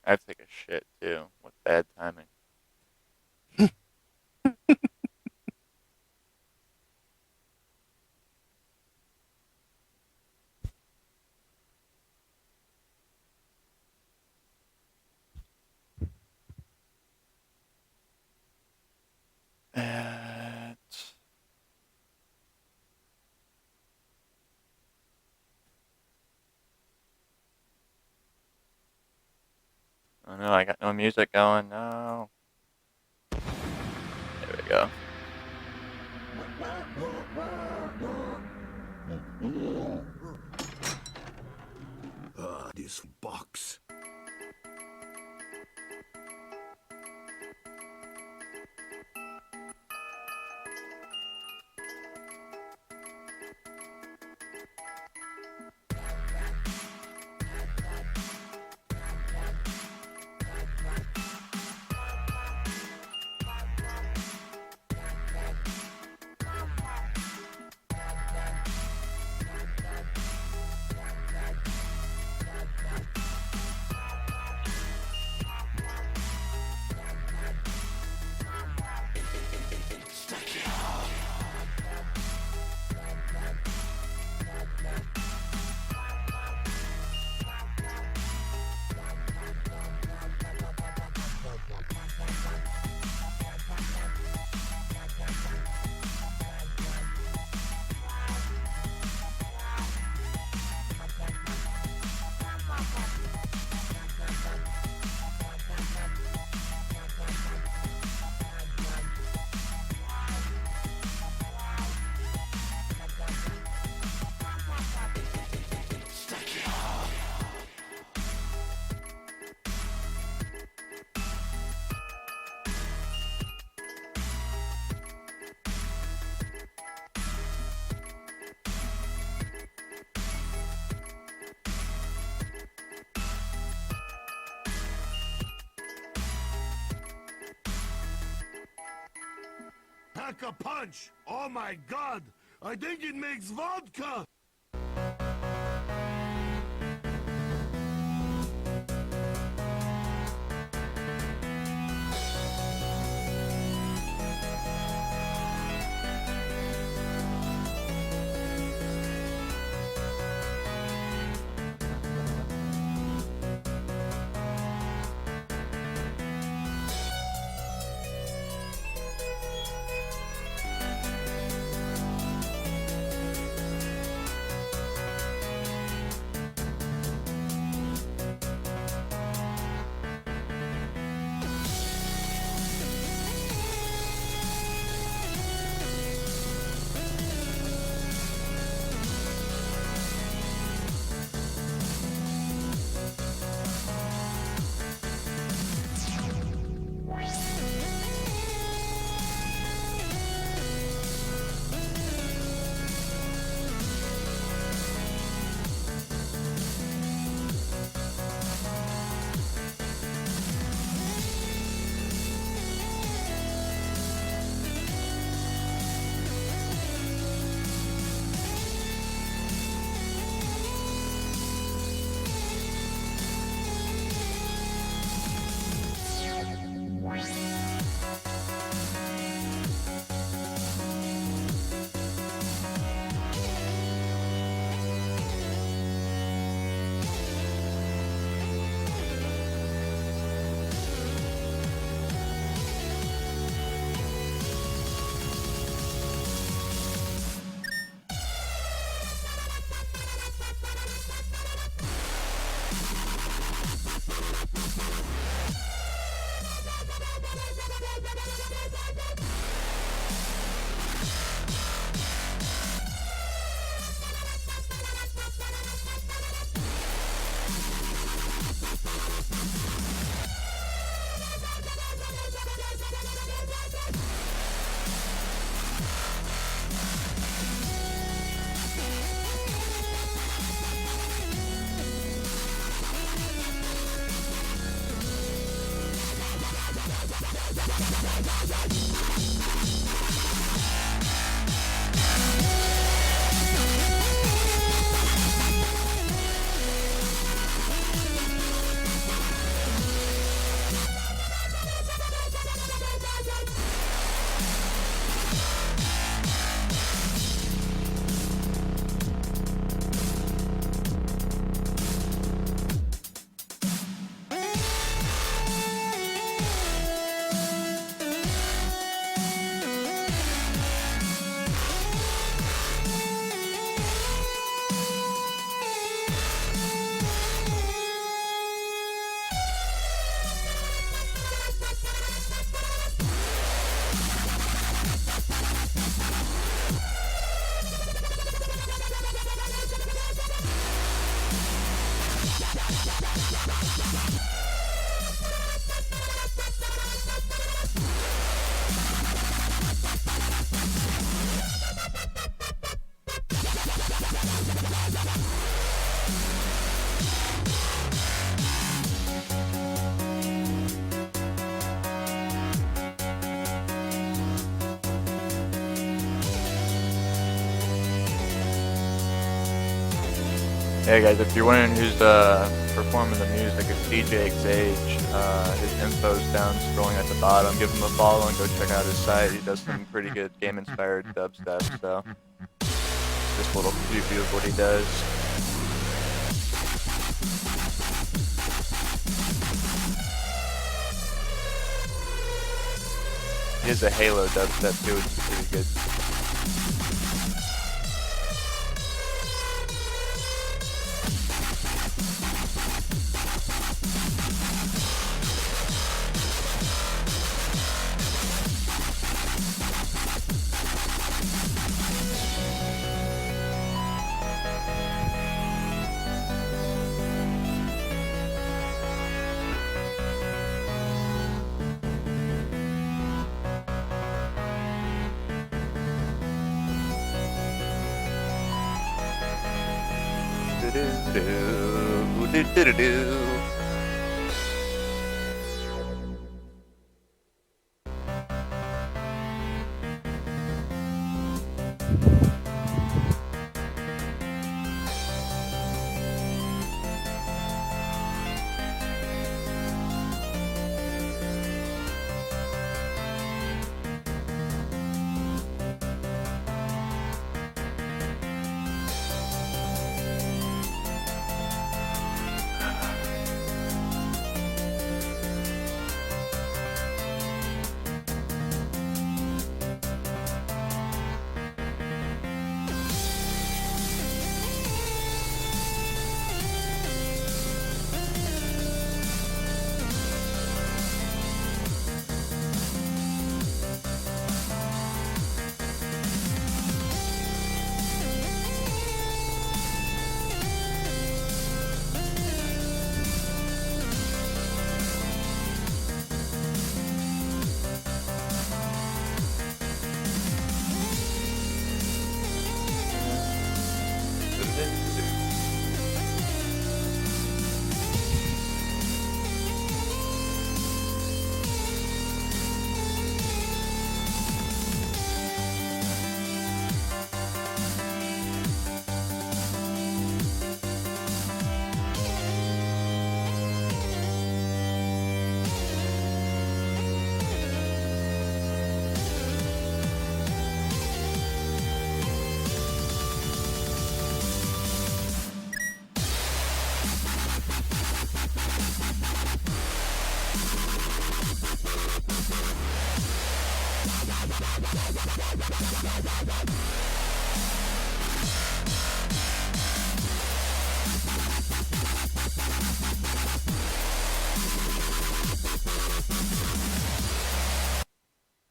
I have to take a shit too. What bad timing. Oh no, I got no music going. No. There we go. This box. Pack a punch! Oh my god! I think it makes vodka! Hey guys, if you're wondering who's performing the music, it's DJ Xage. His info's down scrolling at the bottom. Give him a follow and go check out his site. He does some pretty good game-inspired dubstep, so just a little preview of what he does. He has a Halo dubstep too, which is pretty good. Do-do-do-do-do-do-do.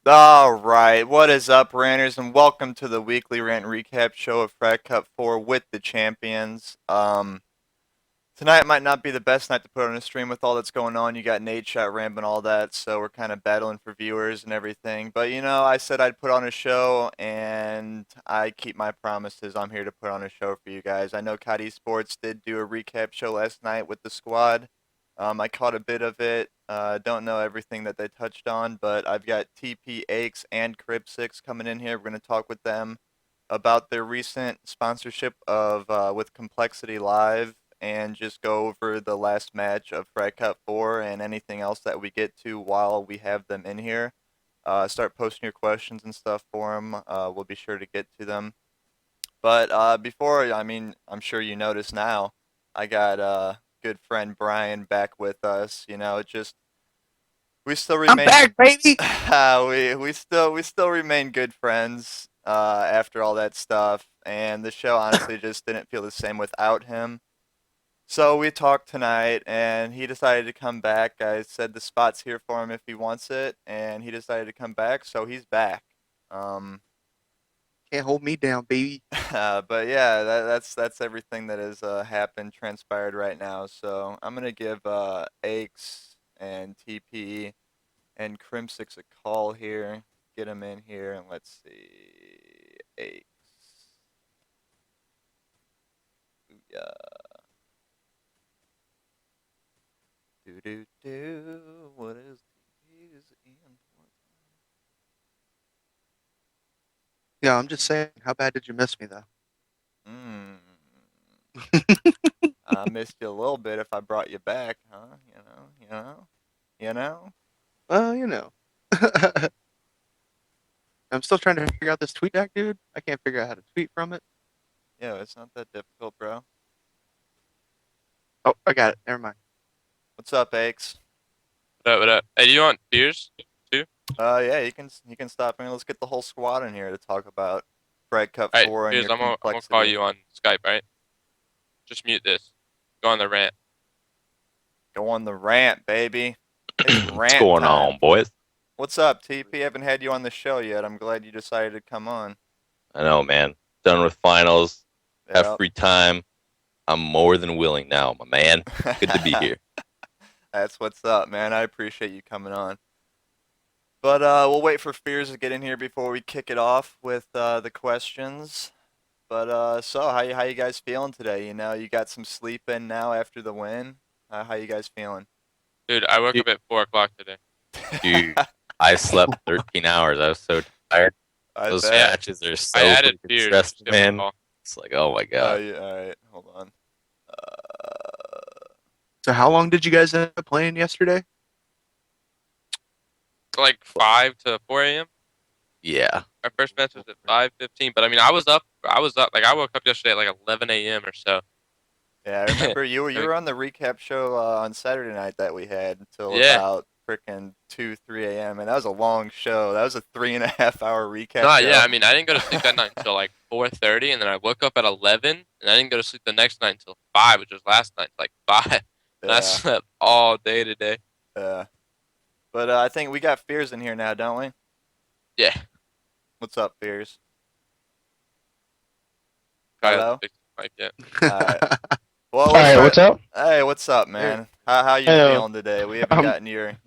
All right, what is up, ranters, and welcome to the Weekly Rant recap show of Frag Cup 4 with the champions. Tonight might not be the best night to put on a stream with all that's going on. You got Nate Shot, Ramp, and all that, so we're kind of battling for viewers and everything. But I said I'd put on a show, and I keep my promises. I'm here to put on a show for you guys. I know CoD Sports did do a recap show last night with the squad. I caught a bit of it. Don't know everything that they touched on, but I've got TP Aches and Crib6 coming in here. We're going to talk with them about their recent sponsorship of with Complexity Live and just go over the last match of Frag Cup 4 and anything else that we get to while we have them in here. Start posting your questions and stuff for them. We'll be sure to get to them. But before, I'm sure you noticed now, I got good friend Brian back with us. It just we still I'm remain back, baby. we still remain good friends after all that stuff, and the show honestly just didn't feel the same without him. So we talked tonight, and he decided to come back. I said the spot's here for him if he wants it, and he decided to come back, so he's back. Um, Can't hold me down, baby. but yeah, that's everything that has happened, transpired right now. So I'm gonna give Aches and TP and Crim6 a call here. Get him in here, and let's see. Aches. Yeah. Do do do. What is TP's import? Yeah, I'm just saying. How bad did you miss me, though? Hmm. I missed you a little bit if I brought you back, huh? You know. Well, I'm still trying to figure out this tweet deck, dude. I can't figure out how to tweet from it. Yeah, it's not that difficult, bro. Oh, I got it. Never mind. What's up, Aches? What up, what up? Hey, do you want beers too? Yeah, you can stop me. Let's get the whole squad in here to talk about Frag Cup Alright, 4 and beers, your I'm gonna call complexity. you on Skype, right? Just mute this. Go on the rant. Go on the rant, baby. It's What's rant going time. on, boys? What's up, TP? Haven't had you on the show yet. I'm glad you decided to come on. I know, man. Done with finals. Have Yep. free time. I'm more than willing now, my man. Good to be here. That's what's up, man. I appreciate you coming on. But we'll wait for Fears to get in here before we kick it off with the questions. But so how you guys feeling today? You got some sleep in now after the win. How you guys feeling? Dude, I woke up at 4 o'clock today. Dude, I slept 13 hours. I was so tired. I Those bet. matches are so I added freaking beers. stressful, to my man. call. It's like, oh my Oh, god. yeah, all right. Hold on. So how long did you guys end up playing yesterday? Like 5 to 4 a.m. Yeah. Our first match was at 5:15. But I mean, I was up. Like I woke up yesterday at like 11 a.m. or so. Yeah, I remember you were on the recap show on Saturday night that we had until Yeah. about frickin' 2, 3 a.m. and that was a long show. That was a 3.5 hour recap Nah, show. yeah. I mean, I didn't go to sleep that night until like 4:30, and then I woke up at 11, and I didn't go to sleep the next night until 5, which was last night, like 5. And I Yeah, slept all day today. yeah. But I think we got Fears in here now, don't we? Yeah. What's up, Fears? Kyle Hello? fixed the mic yet. Alright. Well, All right, what's up? Hey, what's up, man? How you Hello. feeling today? We haven't Um, gotten your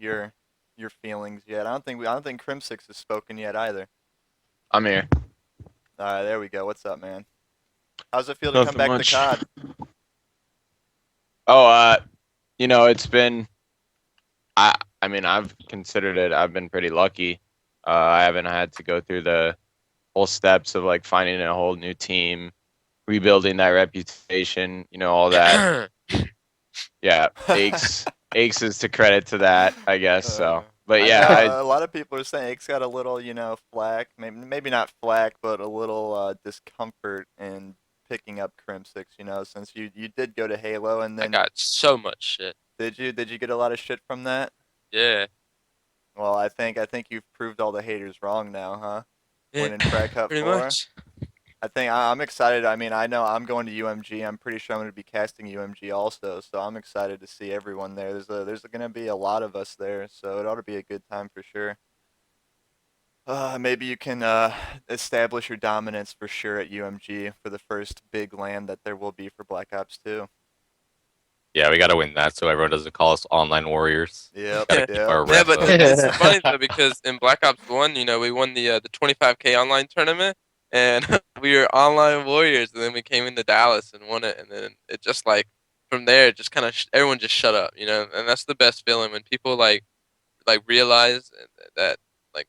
feelings yet. I don't think Crim6 has spoken yet either. I'm here. All right, there we go. What's up, man? How's it feel to come Nothing back much. to COD? Oh, it's been. I mean, I've considered it. I've been pretty lucky. I haven't had to go through the whole steps of like finding a whole new team, rebuilding that reputation. All that. Yeah, Aches is to credit to that, I guess. So, but I yeah, know a lot of people are saying it's got a little, flack, maybe not flack, but a little discomfort in picking up Crim6. Since you did go to Halo, and I then got so much shit. did you get a lot of shit from that? Yeah. Well, I think you've proved all the haters wrong now, huh? Yeah, Winning Frag Cup pretty 4. much. I'm excited. I mean, I know I'm going to UMG. I'm pretty sure I'm going to be casting UMG also, so I'm excited to see everyone there. There's going to be a lot of us there, so it ought to be a good time for sure. Maybe you can establish your dominance for sure at UMG for the first big land that there will be for Black Ops 2. Yeah, we gotta win that so everyone doesn't call us online warriors. Yep, Gotta keep our Yeah, rep but up. it's funny though because in Black Ops 1, we won the 25K online tournament, and we were online warriors, and then we came into Dallas and won it, and then it just like from there, it just kind of everyone just shut up, and that's the best feeling when people like realize that like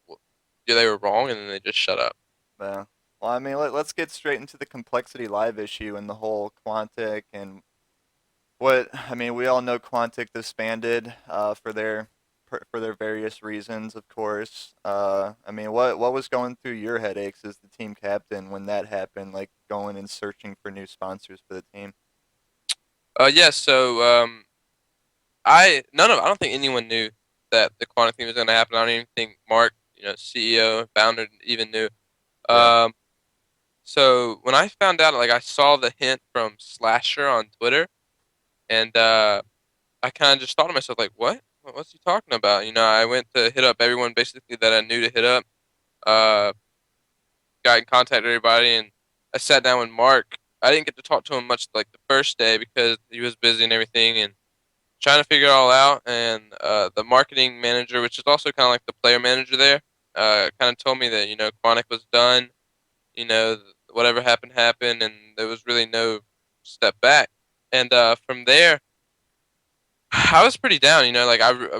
they were wrong, and then they just shut up. Yeah. Well, I mean, let's get straight into the complexity live issue and the whole Quantic and we all know Quantic disbanded for their various reasons, of course. What was going through your headaches as the team captain when that happened, like going and searching for new sponsors for the team? Yeah. So I don't think anyone knew that the Quantum thing was going to happen. I don't even think Mark, CEO, founder, even knew. Yeah. So when I found out, like I saw the hint from Slasher on Twitter, and I kind of just thought to myself, like, what? What's he talking about? I went to hit up everyone basically that I knew to hit up. Uh, got in contact with everybody, and I sat down with Mark. I didn't get to talk to him much like the first day because he was busy and everything, and trying to figure it all out. And the marketing manager, which is also kind of like the player manager there, kind of told me that Quantic was done. Whatever happened happened, and there was really no step back. And from there, I was pretty down.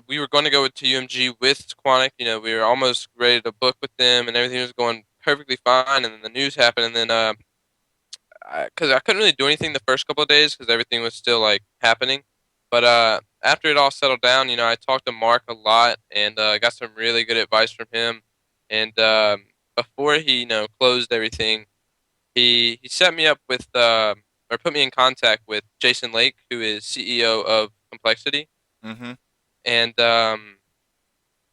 We were going to go to UMG with Quantic. We were almost ready to book with them, and everything was going perfectly fine. And then the news happened, and then because I couldn't really do anything the first couple of days because everything was still like happening. But after it all settled down, I talked to Mark a lot and got some really good advice from him. And before he closed everything, he set me up with or put me in contact with Jason Lake, who is CEO of Complexity. Mm-hmm. And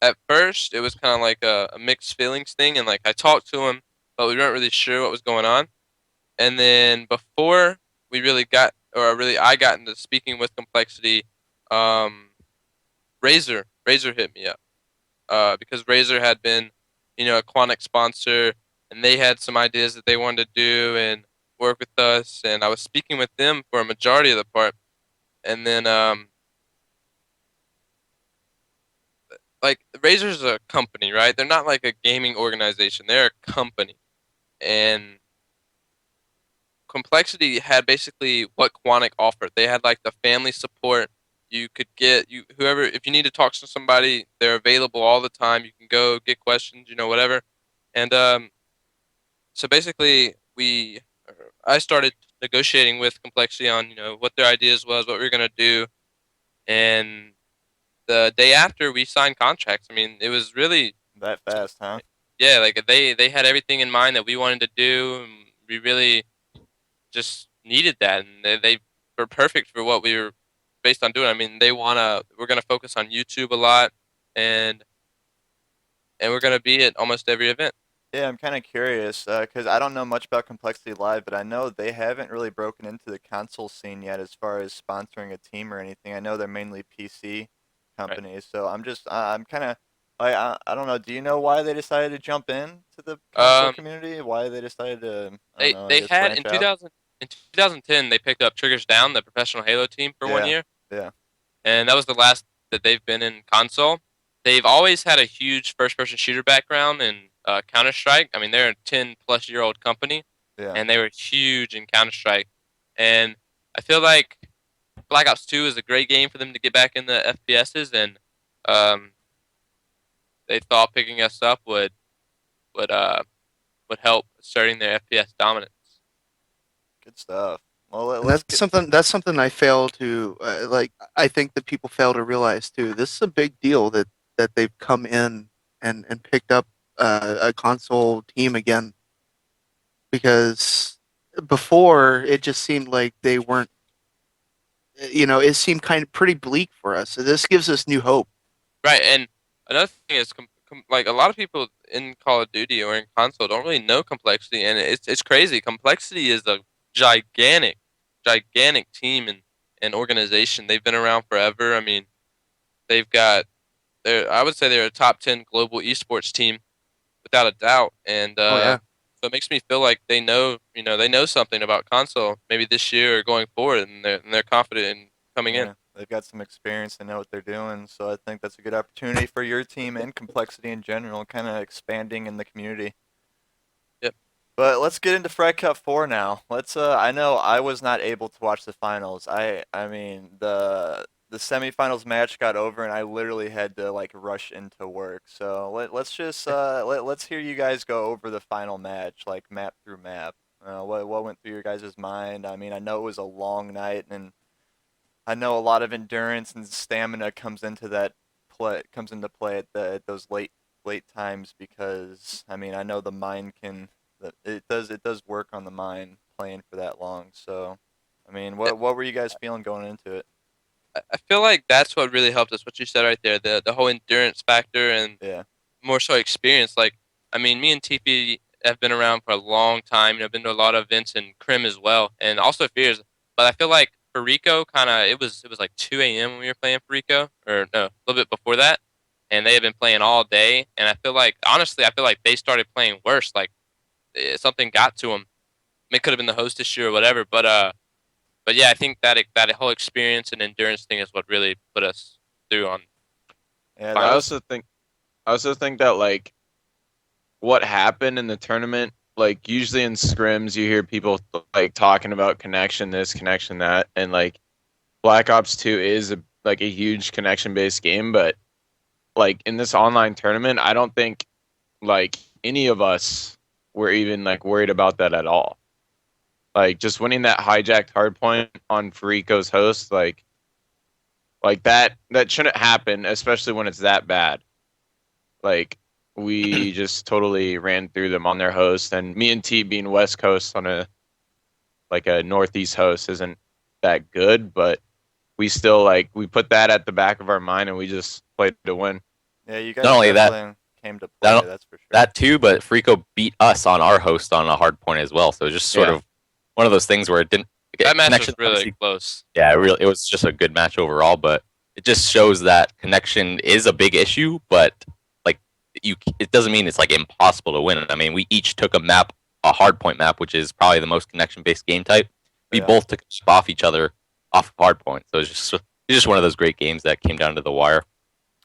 at first, it was kind of like a mixed feelings thing, and like I talked to him, but we weren't really sure what was going on. And then before we really got, or really I got into speaking with Complexity, um, Razor hit me up because Razor had been, a Quantic sponsor, and they had some ideas that they wanted to do and work with us, and I was speaking with them for a majority of the part, and then like Razor's a company, right? They're not like a gaming organization; they're a company, and Complexity had basically what Quantic offered. They had like the family support. You could get whoever if you need to talk to somebody, they're available all the time. You can go get questions, whatever. And so basically, I started negotiating with Complexity on what their ideas was, what we were gonna do, and the day after we signed contracts. I mean, it was really That fast, huh? yeah, like they had everything in mind that we wanted to do, and we really just needed that, and they were perfect for what we were based on doing. I mean, we're gonna focus on YouTube a lot, and we're gonna be at almost every event. Yeah, I'm kind of curious because I don't know much about Complexity Live, but I know they haven't really broken into the console scene yet as far as sponsoring a team or anything. I know they're mainly PC Right. companies, so I'm kind of I don't know. Do you know why they decided to jump in to the console Um, community? Why they decided to I don't they know, I they guess had branch in out? 2010 they picked up Triggers Down, the professional Halo team, for one Yeah, year, yeah, and that was the last that they've been in console. They've always had a huge first-person shooter background in Counter Strike. I mean, they're a 10-plus-year-old company, yeah. and they were huge in Counter Strike. And I feel like Black Ops 2 is a great game for them to get back in the FPSs, and um, they thought picking us up would uh would help asserting their FPS dominance. Good stuff. Well, And let's get. that's something I fail to like. I think that people fail to realize too. This is a big deal that they've come in and picked up a console team again because before it just seemed like they weren't. It seemed kind of pretty bleak for us. So this gives us new hope. Right, and another thing is like a lot of people in Call of Duty or in console don't really know complexity, and it's crazy. Complexity is a gigantic, gigantic team and organization. They've been around forever. I mean, they've got I would say they're a top 10 global esports team without a doubt, and Oh yeah. so it makes me feel like they know something about console maybe this year or going forward, and they're confident in coming in. Yeah, they've got some experience. They know what they're doing, so I think that's a good opportunity for your team and Complexity in general, kind of expanding in the community. Yep. But let's get into Frag Cup 4 now. Let's I know I was not able to watch the finals. I mean the semifinals match got over and I literally had to like rush into work. So let's just let's hear you guys go over the final match like map through map. What went through your guys' mind? I mean, I know it was a long night and I know a lot of endurance and stamina comes into play at those late times because I mean I know the mind can it does work on the mind playing for that long. So I mean what were you guys feeling going into it? I feel like that's what really helped us. What you said right there, the whole endurance factor and Yeah, more so experience. Like, I mean, me and TP have been around for a long time. I've been to a lot of events in Crim as well, and also Fears. But I feel like for Rico, kind of, it was like 2 a.m. when we were playing for Rico, or no, a little bit before that, and they had been playing all day. And I feel like, honestly, I feel like they started playing worse. Like something got to them. It could have been the host issue or whatever, but yeah, I think that whole experience and endurance thing is what really put us through on yeah, that I finals. was also think that like what happened in the tournament, like usually in scrims you hear people like talking about connection this, connection that, and like Black Ops 2 is like a huge connection based game, but like in this online tournament, I don't think like any of us were even like worried about that at all. Like just winning that hijacked hardpoint on Farico's host, like that shouldn't happen, especially when it's that bad. Like we just totally ran through them on their host, and me and T being West Coast on a Northeast host isn't that good, but we still we put that at the back of our mind and we just played to win. Yeah, you guys Not only that, definitely came to play. that That's for sure. that too, but Frico beat us on our host on a hard point as well. So it was just sort Yeah. of one of those things where it didn't. That match was connection, really obviously- close. Yeah, it was just a good match overall, but it just shows that connection is a big issue, but it doesn't mean it's like impossible to win. I mean, we each took a hard point map, which is probably the most connection based game type. We Yeah. both took off each other off of hard point. So it's just one of those great games that came down to the wire.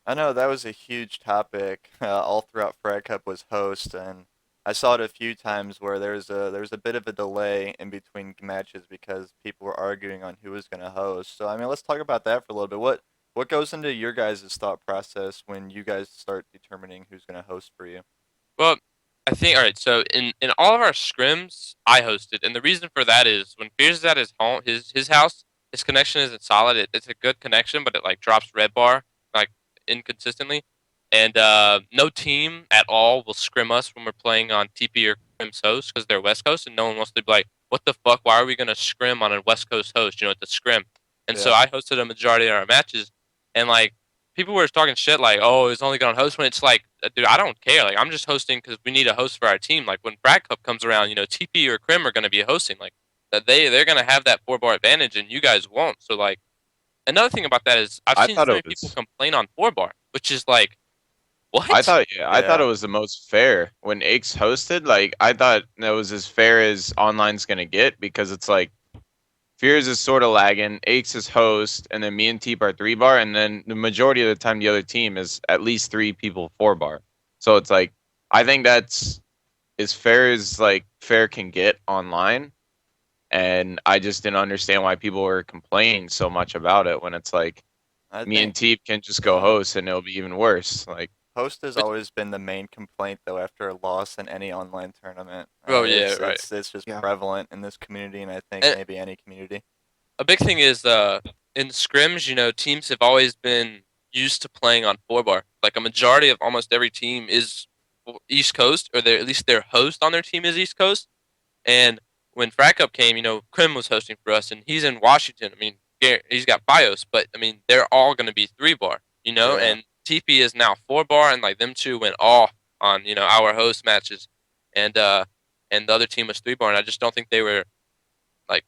I know that was a huge topic all throughout Frag Cup was host, and I saw it a few times where there's a bit of a delay in between matches because people were arguing on who was going to host. So I mean, let's talk about that for a little bit. What goes into your guys' thought process when you guys start determining who's going to host for you? Well, I think all right. So in all of our scrims, I hosted, and the reason for that is when Fears is at his home, his house, his connection isn't solid. It's a good connection, but it like drops red bar like inconsistently, and no team at all will scrim us when we're playing on TP or Crim's host because they're West Coast, and no one wants to be like, what the fuck? Why are we gonna scrim on a West Coast host? You know, at the scrim, and so Yeah. I hosted a majority of our matches, and like people were talking shit like, "Oh, it's only gonna host when it's like, dude, I don't care. Like, I'm just hosting because we need a host for our team. Like, when Frag Cup comes around, you know, TP or Crim are gonna be hosting. Like, that they're gonna have that 4-bar advantage, and you guys won't. So, like, another thing about that is I've I seen thought so it many was- people complain on 4-bar, which is like, what? I thought Yeah. it was the most fair when Aches hosted. Like I thought that was as fair as online's gonna get because it's like Fears is sort of lagging, Aches is host, and then me and Teep are 3-bar, and then the majority of the time the other team is at least 3 people 4-bar. So it's like I think that's as fair as like fair can get online. And I just didn't understand why people were complaining so much about it when it's like I me think and Teep can just go host and it'll be even worse. Like host has Which- always been the main complaint though after a loss in any online tournament. Oh, yeah, it's, right. It's just Yeah. prevalent in this community, and I think And- maybe any community. A big thing is in scrims, you know, teams have always been used to playing on 4-bar. Like a majority of almost every team is East Coast, or at least their host on their team is East Coast. And when Frag Cup came, you know, Krim was hosting for us, and he's in Washington. I mean, he's got BIOS, but I mean, they're all going to be 3-bar, you know. Yeah. And TP is now 4-bar, and like them two went off on our host matches, and the other team was 3-bar, and I just don't think they were like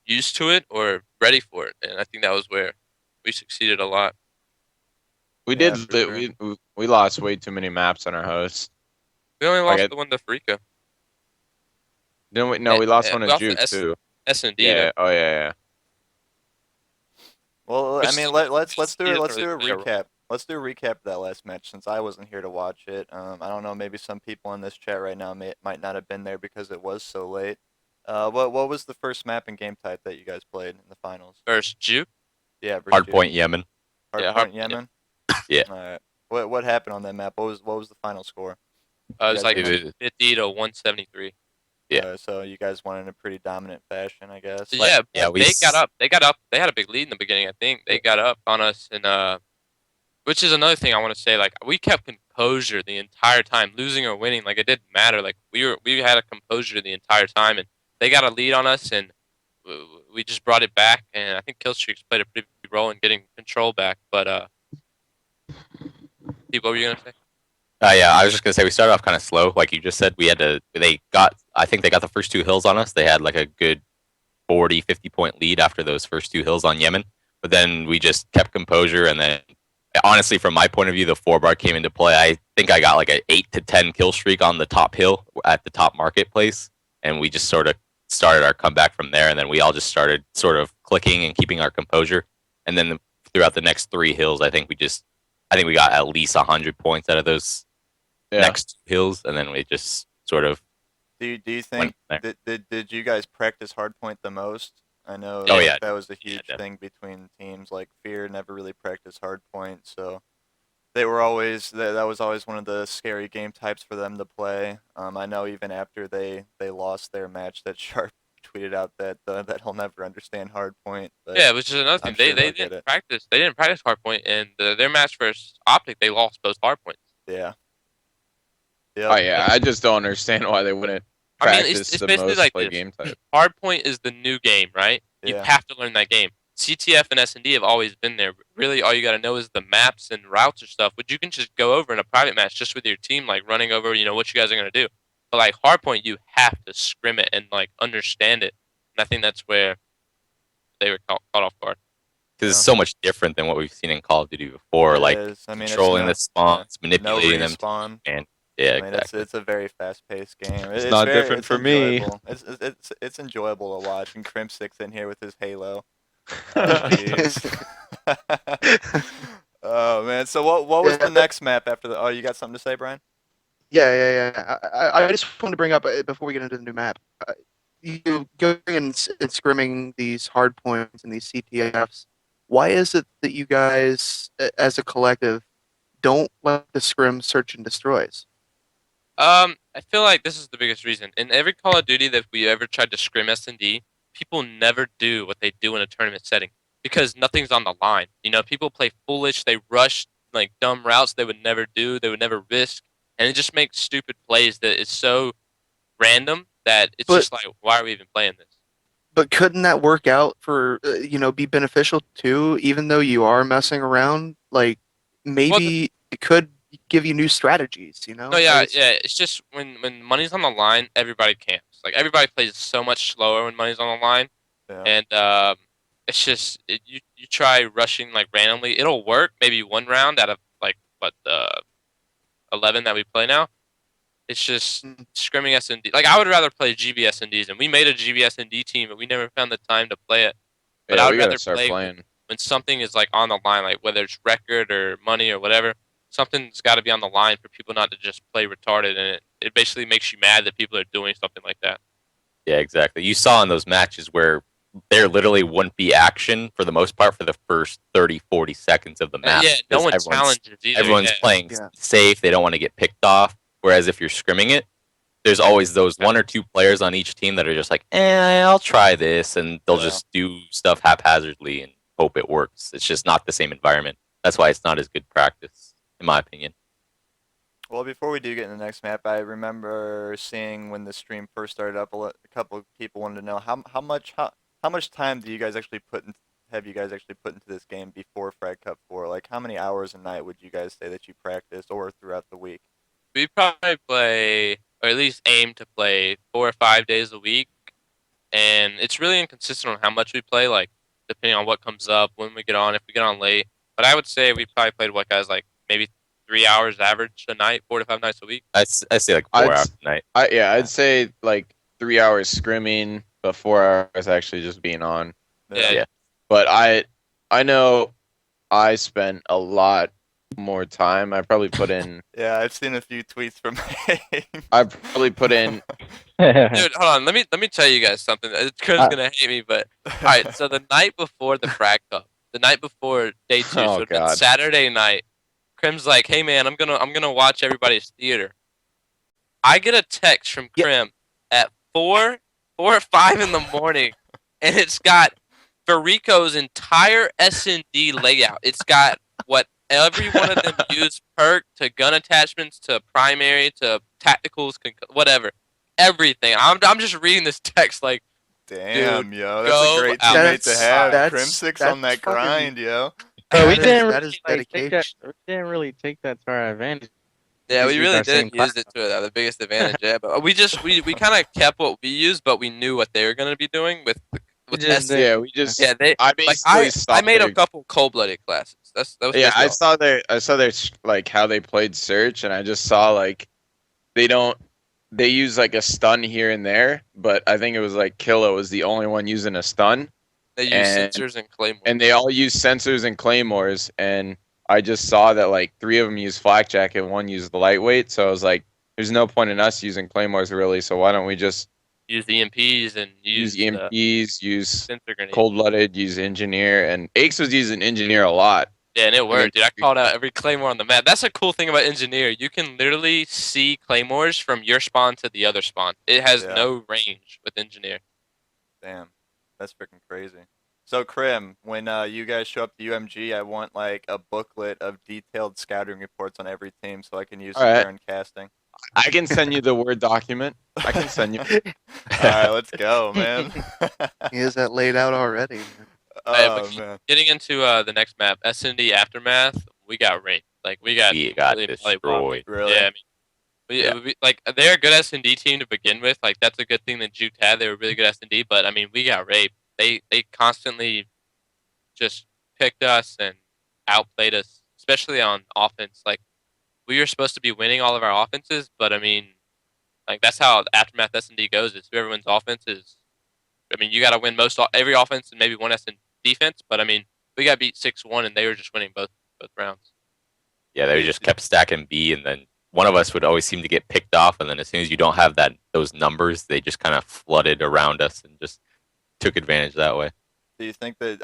used to it or ready for it, and I think that was where we succeeded a lot. we Yeah, did, for sure. we lost way too many maps on our host. We only Like lost the one to Freaka. Didn't we? No, we lost one we to lost to Juke too. S&D. Yeah. Oh yeah. Well, I Which mean, is- let's which do it. is Let's do a really- recap. Let's do a recap of that last match since I wasn't here to watch it. I don't know. Maybe some people in this chat right now might not have been there because it was so late. What was the first map and game type that you guys played in the finals? First Juke. Yeah, versus Hard Duke. point Yemen. Hard Yeah, point Hard- Yemen. Yeah. All right. What happened on that map? What was the final score? It was guys like won. 50 to 173. Yeah. So you guys won in a pretty dominant fashion, I guess. So yeah, yeah, we they s- got up. They got up. They had a big lead in the beginning. I think they got up on us, and which is another thing I want to say. Like we kept composure the entire time, losing or winning. Like it didn't matter. Like we had a composure the entire time, and they got a lead on us, and we just brought it back. And I think Killstreaks played a pretty big role in getting control back. But Pete, what were you gonna say? Yeah, I was just gonna say we started off kind of slow, like you just said. I think they got the first 2 hills on us. They had like a good 40, 50 point lead after those first 2 hills on Yemen. But then we just kept composure, and then honestly, from my point of view, the 4-bar came into play. I think I got like an 8 to 10 kill streak on the top hill at the top marketplace, and we just sort of started our comeback from there. And then we all just started sort of clicking and keeping our composure. And then throughout the next 3 hills, I think we got at least 100 points out of those Yeah. next 2 hills, and then we just sort of Do you think went there. did you guys practice hardpoint the most? I know Oh, yeah. that was a huge Yeah. thing between teams. Like Fear never really practiced hardpoint, so they were always that was always one of the scary game types for them to play. I know even after they lost their match that Sharp tweeted out that he'll never understand hardpoint. But Yeah, which is another thing. I'm sure They they'll get it. practice. They didn't practice hardpoint, and their match versus Optic, they lost both hardpoints. Yeah. Oh Yep. yeah, I just don't understand why they wouldn't I mean, practice it's the basically most like played this. game type. Hardpoint is the new game, right? You Yeah. have to learn that game. CTF and S&D have always been there. Really, all you got to know is the maps and routes or stuff, which you can just go over in a private match just with your team, like running over, what you guys are going to do. But like hardpoint, you have to scrim it and like understand it. And I think that's where they were caught off guard. Because Yeah. it's so much different than what we've seen in Call of Duty before, It like is. I mean, it's controlling no- the spawns, no manipulating them. respawn. And yeah, I mean, exactly. it's a very fast-paced game. It's not different it's for me. enjoyable. It's enjoyable to watch. And Crimp6 in here with his Halo. Oh, jeez. Oh man. So what was the next map after the? Oh, you got something to say, Brian? Yeah. I just wanted to bring up before we get into the new map. You going and scrimming these hard points and these CTFs. Why is it that you guys, as a collective, don't let the scrim search and destroys? I feel like this is the biggest reason. In every Call of Duty that we ever tried to scrim S&D, people never do what they do in a tournament setting because nothing's on the line. People play foolish. They rush like dumb routes they would never do. They would never risk, and it just makes stupid plays that is so random that it's But- just like, why are we even playing this? But couldn't that work out for be beneficial too? Even though you are messing around, like maybe it could give you new strategies. No, yeah. It's just when money's on the line, everybody camps. Like everybody plays so much slower when money's on the line, Yeah. and it's just you try rushing like randomly. It'll work maybe one round out of like the 11 that we play now. It's just scrimming S&D. Like I would rather play GB S&Ds, and we made a GB S&D team, but we never found the time to play it. But Yeah, I we would gotta rather start play playing. when something is like on the line, like whether it's record or money or whatever. Something's got to be on the line for people not to just play retarded, and it basically makes you mad that people are doing something like that. Yeah, exactly. You saw in those matches where there literally wouldn't be action for the most part for the first 30, 40 seconds of the map. Yeah, no because one everyone's- challenges either. Everyone's yeah. playing Yeah. safe. They don't want to get picked off. Whereas if you're scrimming it, there's always those one or two players on each team that are just like, I'll try this. And they'll Yeah. just do stuff haphazardly and hope it works. It's just not the same environment. That's why it's not as good practice, in my opinion. Well, before we do get in the next map, I remember seeing when the stream first started up, a couple of people wanted to know how much time do you guys actually have you guys actually put into this game before Frag Cup 4? Like, how many hours a night would you guys say that you practice or throughout the week? We probably play, or at least aim to play 4 or 5 days a week, and it's really inconsistent on how much we play, like depending on what comes up, when we get on, if we get on late. But I would say we probably played what guys like maybe 3 hours average a night, 4 to 5 nights a week. I say like 4 hours a night. I'd say like 3 hours scrimming, but 4 hours actually just being on. Yeah. But I know I spent a lot more time. I probably put in. Yeah, I've seen a few tweets from I probably put in. Dude, hold on. Let me tell you guys something. Krim's gonna hate me, but all right. So the night before the Frag Cup, the night before day 2, Oh, so it's God. Saturday night. Krim's like, "Hey man, I'm gonna watch everybody's theater." I get a text from Krim at 4 or 5 in the morning, and it's got Farico's entire S&D layout. It's got what every one of them use, perk to gun attachments to primary to tacticals, whatever, everything. I'm just reading this text like, Damn, Dude, yo, that's go a great out. teammate to have. That's- Crim6 on that's that fucking- grind, yo. Bro, we That is- didn't that really, is like, take that, dedication. we didn't really take that to our advantage. yeah, we Use really our same didn't use it to the biggest advantage. Yeah, but we kind of kept what we used, but we knew what they were gonna be doing with just S. did. Yeah, we just. Yeah, they. I Like, basically I stopped made their- a couple cold-blooded classes. That was Yeah, I basically all. saw their like how they played search, and I just saw like they use like a stun here and there, but I think it was like Killa was the only one using a stun, They use and- sensors and claymores. and they all use sensors and claymores, and I just saw that like 3 of them used flak jacket and 1 used the lightweight, so I was like, there's no point in us using claymores really, so why don't we just use the EMPs and use use EMPs, use sensor grenades. cold-blooded, use engineer, and Aches was using engineer a lot. Yeah, and it then- worked, dude. I called out every claymore on the map. That's a cool thing about engineer. You can literally see claymores from your spawn to the other spawn. It has Yeah. no range with engineer. Damn, that's freaking crazy. So, Krim, when you guys show up to UMG, I want like a booklet of detailed scouting reports on every team so I can use All it right. during casting. I can send you the Word document. I can send you. All right, let's go, man. He has that laid out already. Man. Oh man. Getting into the next map, S&D Aftermath, we got raped. Like we got We got completely mollywopped. destroyed. Really? Yeah, I mean, Yeah. like they're a good S&D team to begin with. Like that's a good thing that Juke had. They were really good S&D, but I mean, we got raped. They constantly just picked us and outplayed us, especially on offense. Like we were supposed to be winning all of our offenses, but I mean, like that's how Aftermath S&D goes. Is whoever wins offense is. I mean, you got to win every offense and maybe one S in defense. But I mean, we got beat 6-1, and they were just winning both rounds. Yeah, they just kept stacking B, and then one of us would always seem to get picked off, and then as soon as you don't have those numbers, they just kind of flooded around us and just took advantage that way. Do you think that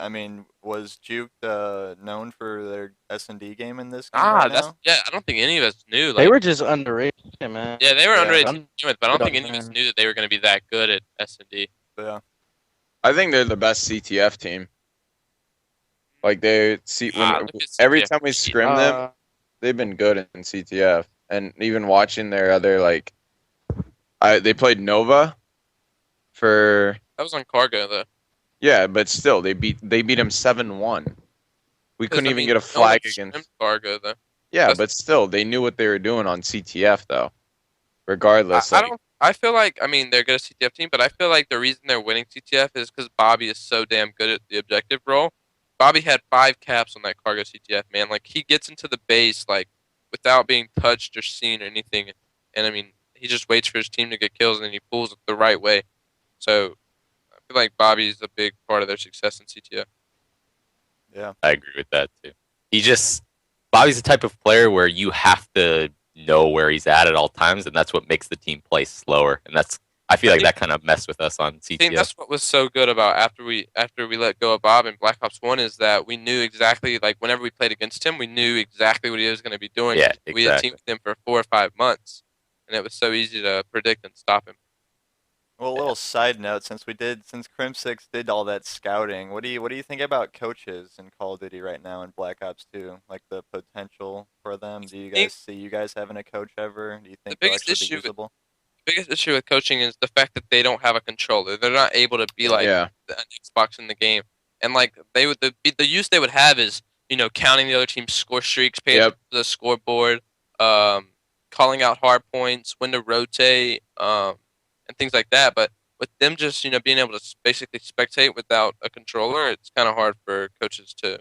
was Juke known for their S&D game in this game right now? I don't think any of us knew. Like, They were just underrated, man. Yeah, they were Yeah. underrated to begin with, but I don't think any of us Man. knew that they were going to be that good at S&D. Yeah. I think they're the best CTF team. Like Look at every CTF. time we scrim them, they've been good in CTF. And even watching their other they played Nova for That was on Cargo though. yeah, but still they beat them 7-1. We couldn't even get a no one flag scrimmed against. Cargo though. Yeah, That's- but still they knew what they were doing on CTF though. Regardless, I feel like they're good at CTF team, but I feel like the reason they're winning CTF is because Bobby is so damn good at the objective role. Bobby had 5 caps on that Cargo CTF, man. Like he gets into the base like without being touched or seen or anything, and I mean he just waits for his team to get kills and then he pulls it the right way. So I feel like Bobby's a big part of their success in CTF. Yeah. I agree with that too. Bobby's the type of player where you have to know where he's at all times, and that's what makes the team play slower. And I feel like that kind of messed with us on CTF. I think that's what was so good about after we let go of Bob in Black Ops 1 is that we knew exactly, like whenever we played against him, we knew exactly what he was going to be doing. Yeah, We had exactly. teamed with him for 4 or 5 months, and it was so easy to predict and stop him. Well, a little side note, since Crim6 did all that scouting, what do you think about coaches in Call of Duty right now in Black Ops 2? Like the potential for them? Do you guys see you guys having a coach ever? Do you think they'll biggest actually be issue with- usable? The biggest issue with coaching is the fact that they don't have a controller. They're not able to be like yeah. an Xbox in the game, and like the use they would have is counting the other team's score streaks, paying Yep. attention to the scoreboard, calling out hard points, when to rotate, and things like that. But with them just being able to basically spectate without a controller, it's kind of hard for coaches to.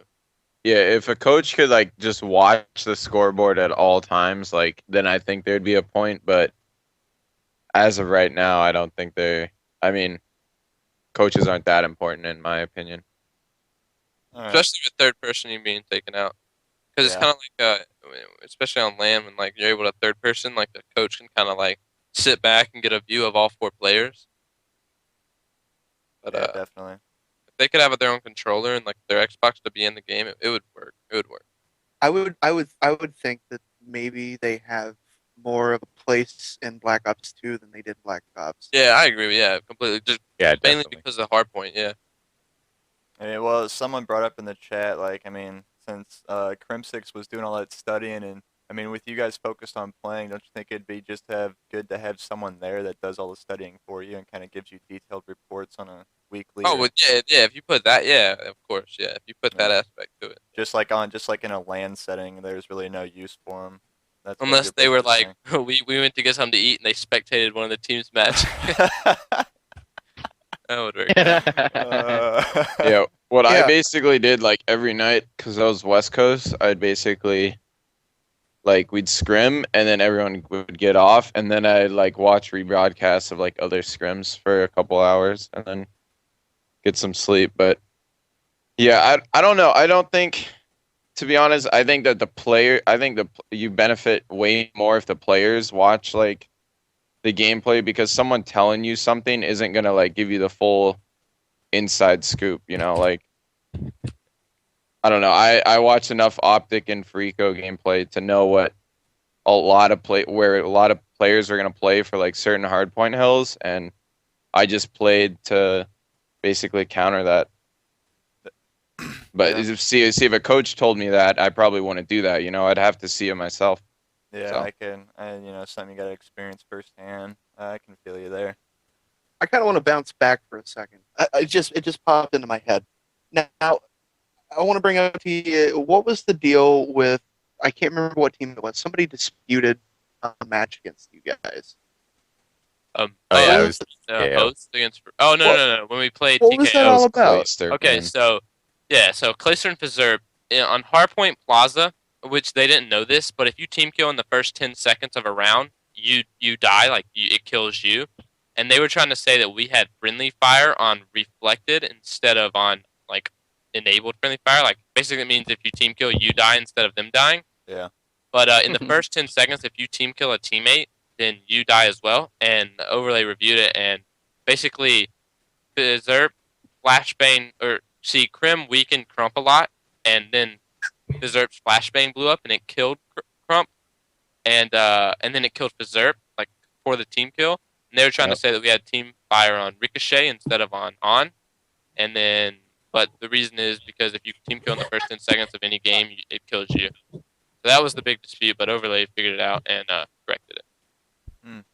Yeah, if a coach could just watch the scoreboard at all times, then I think there'd be a point. But as of right now, I don't think coaches aren't that important in my opinion. All right. Especially with third person being taken out, because it's Yeah. kind of like especially on LAN when you're able to third person, like a coach can kind of sit back and get a view of all 4 players. But Yeah, definitely. if they could have their own controller and their Xbox to be in the game, it would work. It would work. I would think that maybe they have more of a place in Black Ops 2 than they did in Black Ops. Yeah, I agree. Yeah, completely. Just Yeah, mainly definitely. because of the hard point. Yeah. Well, someone brought up in the chat, since Crim6 was doing all that studying, and with you guys focused on playing, don't you think it'd be good to have someone there that does all the studying for you and kind of gives you detailed reports on a weekly? Oh, well, yeah. If you put that, yeah, of course, yeah. If you put that aspect to it, just like in a LAN setting, there's really no use for them. That's what unless you're they were basically we went to get something to eat and they spectated one of the team's match. saying. That would work. Yeah, what I Yeah. basically did every night because I was West Coast, I'd basically we'd scrim and then everyone would get off and then I'd watch rebroadcasts of other scrims for a couple hours and then get some sleep. But yeah, I don't know. I don't think, to be honest, I think that you benefit way more if the players watch the gameplay because someone telling you something isn't gonna give you the full inside scoop. I don't know. I watched enough Optic and Freako gameplay to know where a lot of players are gonna play for certain hardpoint hills, and I just played to basically counter that. But Yeah. if a coach told me that, I probably wouldn't do that. I'd have to see it myself. Yeah, So. something you got to experience firsthand. I can feel you there. I kind of want to bounce back for a second. It just popped into my head. Now, I want to bring up to you, what was the deal with, I can't remember what team it was. Somebody disputed a match against you guys. Oh yeah, it was TKO. Host against. Oh no. When we played What was that TKO. all about? Clayster, Okay, man. so Clayster and Fazerb on Hardpoint Plaza, which they didn't know this, but if you team kill in the first 10 seconds of a round, you die, it kills you. And they were trying to say that we had friendly fire on reflected instead of on enabled friendly fire. Like basically it means if you team kill, you die instead of them dying. Yeah. But in the first 10 seconds, if you team kill a teammate, then you die as well. And the overlay reviewed it, and basically, Berserk, Flashbang, Krim weakened Crump a lot, and then Berserk's Flashbang blew up, and it killed Crump, and then it killed Berserk, for the team kill. And they were trying to say that we had team fire on Ricochet instead of on. And then, but the reason is because if you team kill in the first 10 seconds of any game, it kills you. So that was the big dispute, but Overlay figured it out and corrected it.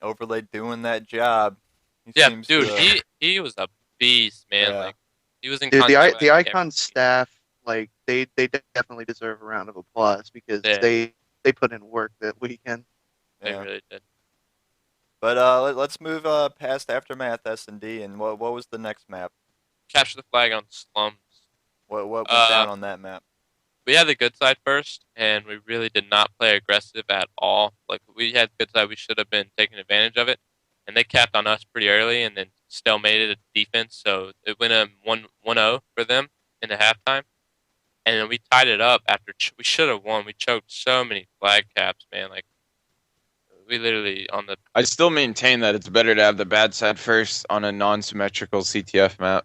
Overlay doing that job. Yeah, dude, he was a beast, man. Yeah. He was in Dude, contact the with Icon staff, they definitely deserve a round of applause because Yeah. they put in work that weekend. They Yeah. really did. But let's move past Aftermath S&D, and what was the next map? Capture the flag on Slums. What went down on that map? We had the good side first, and we really did not play aggressive at all. We had good side, we should have been taking advantage of it, and they capped on us pretty early, and then stalemated at defense. So it went 1-0 for them into halftime, and then we tied it up after we should have won. We choked so many flag caps, man. We literally on the. I still maintain that it's better to have the bad side first on a non-symmetrical CTF map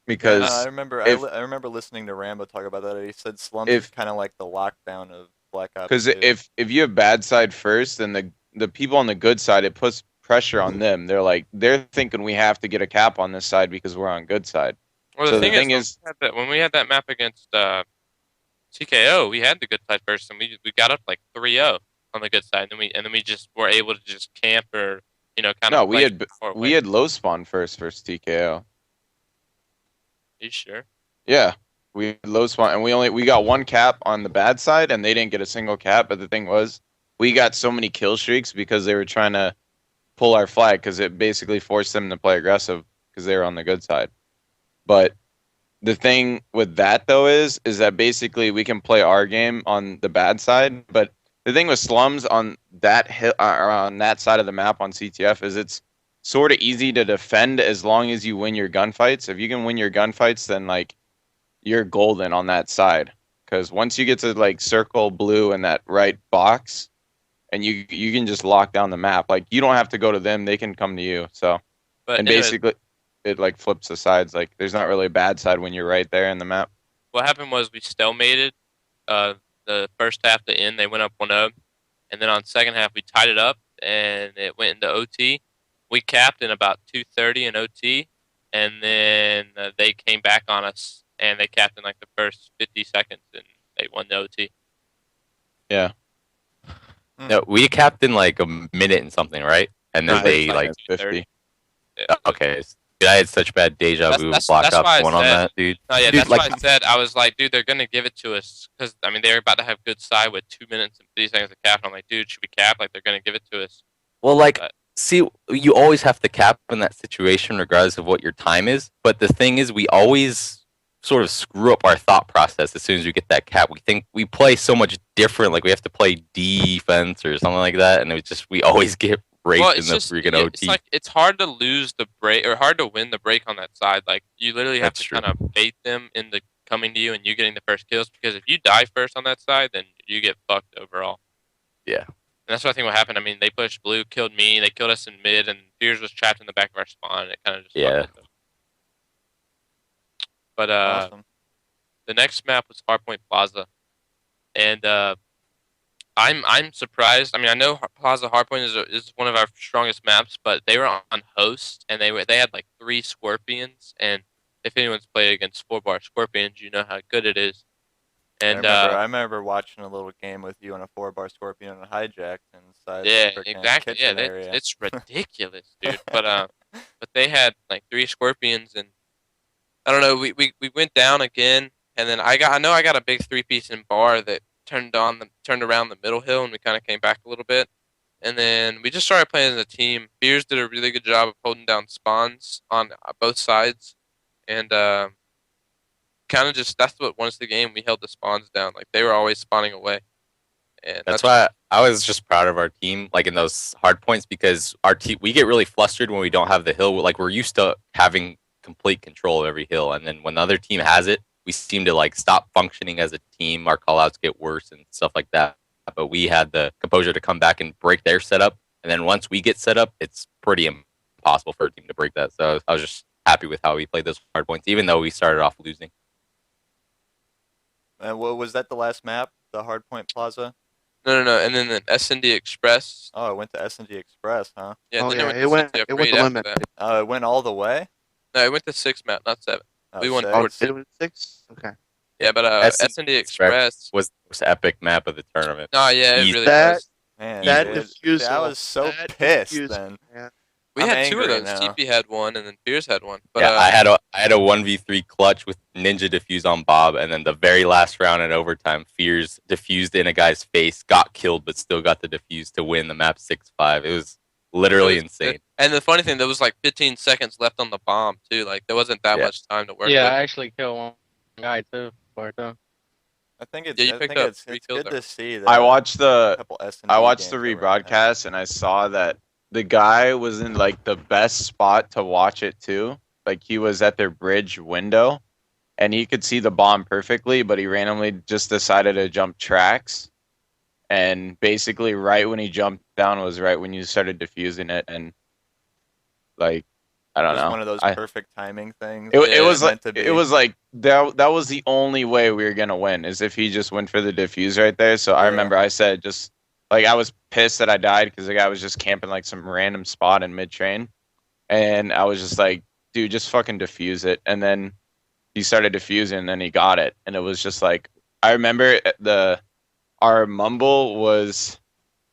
because I remember listening to Rambo talk about that. He said Slums is kind of like the lockdown of Black Ops. Because if you have bad side first, then the people on the good side, it puts pressure on them. They're thinking we have to get a cap on this side because we're on good side. Well, the thing is when we had that map against TKO, we had the good side first, and we got up 3-0 on the good side, and then we just were able to just camp or kind of. No, we had low spawn first versus TKO. Are you sure? Yeah, we had low spawn, and we got one cap on the bad side, and they didn't get a single cap. But the thing was, we got so many kill streaks because they were trying to pull our flag because it basically forced them to play aggressive because they were on the good side. But the thing with that though is that basically we can play our game on the bad side, but the thing with Slums on that on that side of the map on CTF is it's sort of easy to defend as long as you win your gunfights. If you can win your gunfights, then you're golden on that side. Because once you get to circle blue in that right box, and you can just lock down the map. You don't have to go to them; they can come to you. So, but basically, it flips the sides. There's not really a bad side when you're right there in the map. What happened was we stalemated. The first half to end, they went up 1-0, and then on second half we tied it up, and it went into OT. We capped in about 2:30 in OT, and then they came back on us, and they capped in the first 50 seconds, and they won the OT. Yeah. No, we capped in a minute and something, right? And then they 50. Yeah, okay. Dude, I had such bad deja vu with Black Ops 1 on that, dude. No, yeah, Dude, that's why I said, I was like, dude, they're going to give it to us. Because, they're about to have good side with 2 minutes and 50 seconds of cap. I'm like, dude, should we cap? They're going to give it to us. Well, see, you always have to cap in that situation regardless of what your time is. But the thing is, we always sort of screw up our thought process as soon as we get that cap. We think we play so much different. We have to play defense or something like that. And we always get raped in the freaking OT. It's hard to lose the break or hard to win the break on that side. You literally have to kind of bait them into coming to you and you getting the first kills, because if you die first on that side, then you get fucked overall. Yeah. And that's what I think what happened. They pushed blue, killed me, they killed us in mid, and Fears was trapped in the back of our spawn, and it kind of just fucked us. But awesome. The next map was Hardpoint Plaza. And I'm surprised. I know Plaza Hardpoint is one of our strongest maps, but they were on host, and they had 3 Scorpions, and if anyone's played against 4-bar Scorpions, you know how good it is. And I remember watching a little game with you on a 4-bar Scorpion and hijacked inside the yeah, freaking exactly. Yeah, kitchen area. it's ridiculous, dude. But they had like 3 Scorpions, and I don't know. We went down again, and then I know I got a big 3-piece in bar that turned around the middle hill, and we kind of came back a little bit, and then we just started playing as a team. Beers did a really good job of holding down spawns on both sides, and kind of just that's what won us the game. We held the spawns down, like they were always spawning away, and That's why I was just proud of our team, like in those hard points, because our team we get really flustered when we don't have the hill. Like we're used to having complete control of every hill, and then when the other team has it, we seem to like stop functioning as a team. Our callouts get worse and stuff like that. But we had the composure to come back and break their setup, and then once we get set up, it's pretty impossible for a team to break that. So I was just happy with how we played those hard points, even though we started off losing. And what was that? The last map, the Hardpoint Plaza. no, and then the S&D Express. Oh, it went to S&D Express, huh? Yeah, Oh, then yeah, it it went went- to City it went Upgrade the after limit. that. Oh, it went all the way. No, it went to 6 map, not 7. Oh, We won six. 14. It was 6. Okay. Yeah, but S&D S&D Express. was the most epic map of the tournament. No, yeah, it Easy. really That- was. Man, That dude. defusal. See, I was so that pissed defusal, then. man. We I'm had 2 of angry those. now. TP had one, and then Beers had one. But Yeah, I had a 1v3 clutch with Ninja defuse on Bob, and then the very last round in overtime, Fears defused in a guy's face, got killed, but still got the defuse to win the map 6-5. It was literally insane. And the funny thing, there was like 15 seconds left on the bomb too. Like there wasn't that Yeah. much time to work Yeah, with. I actually killed one guy too for it though. I think Yeah, you I picked think up it's 3 it's kills good there. to see that I a watched the couple S&D the games that were in there. rebroadcast and I saw that the guy was in like the best spot to watch it too. Like he was at their bridge window and he could see the bomb perfectly, but he randomly just decided to jump tracks. And basically right when he jumped down was right when you started defusing it, and like I don't Just know. one of those I- perfect timing things. It, that it was meant like to it be. was like that was the only way we were gonna win is if he just went for the defuse right there. So I Yeah. remember I said just like I was pissed that I died because the guy was just camping like some random spot in mid train, and I was just like, dude, just fucking defuse it. And then he started defusing, and then he got it, and it was just like I remember our mumble was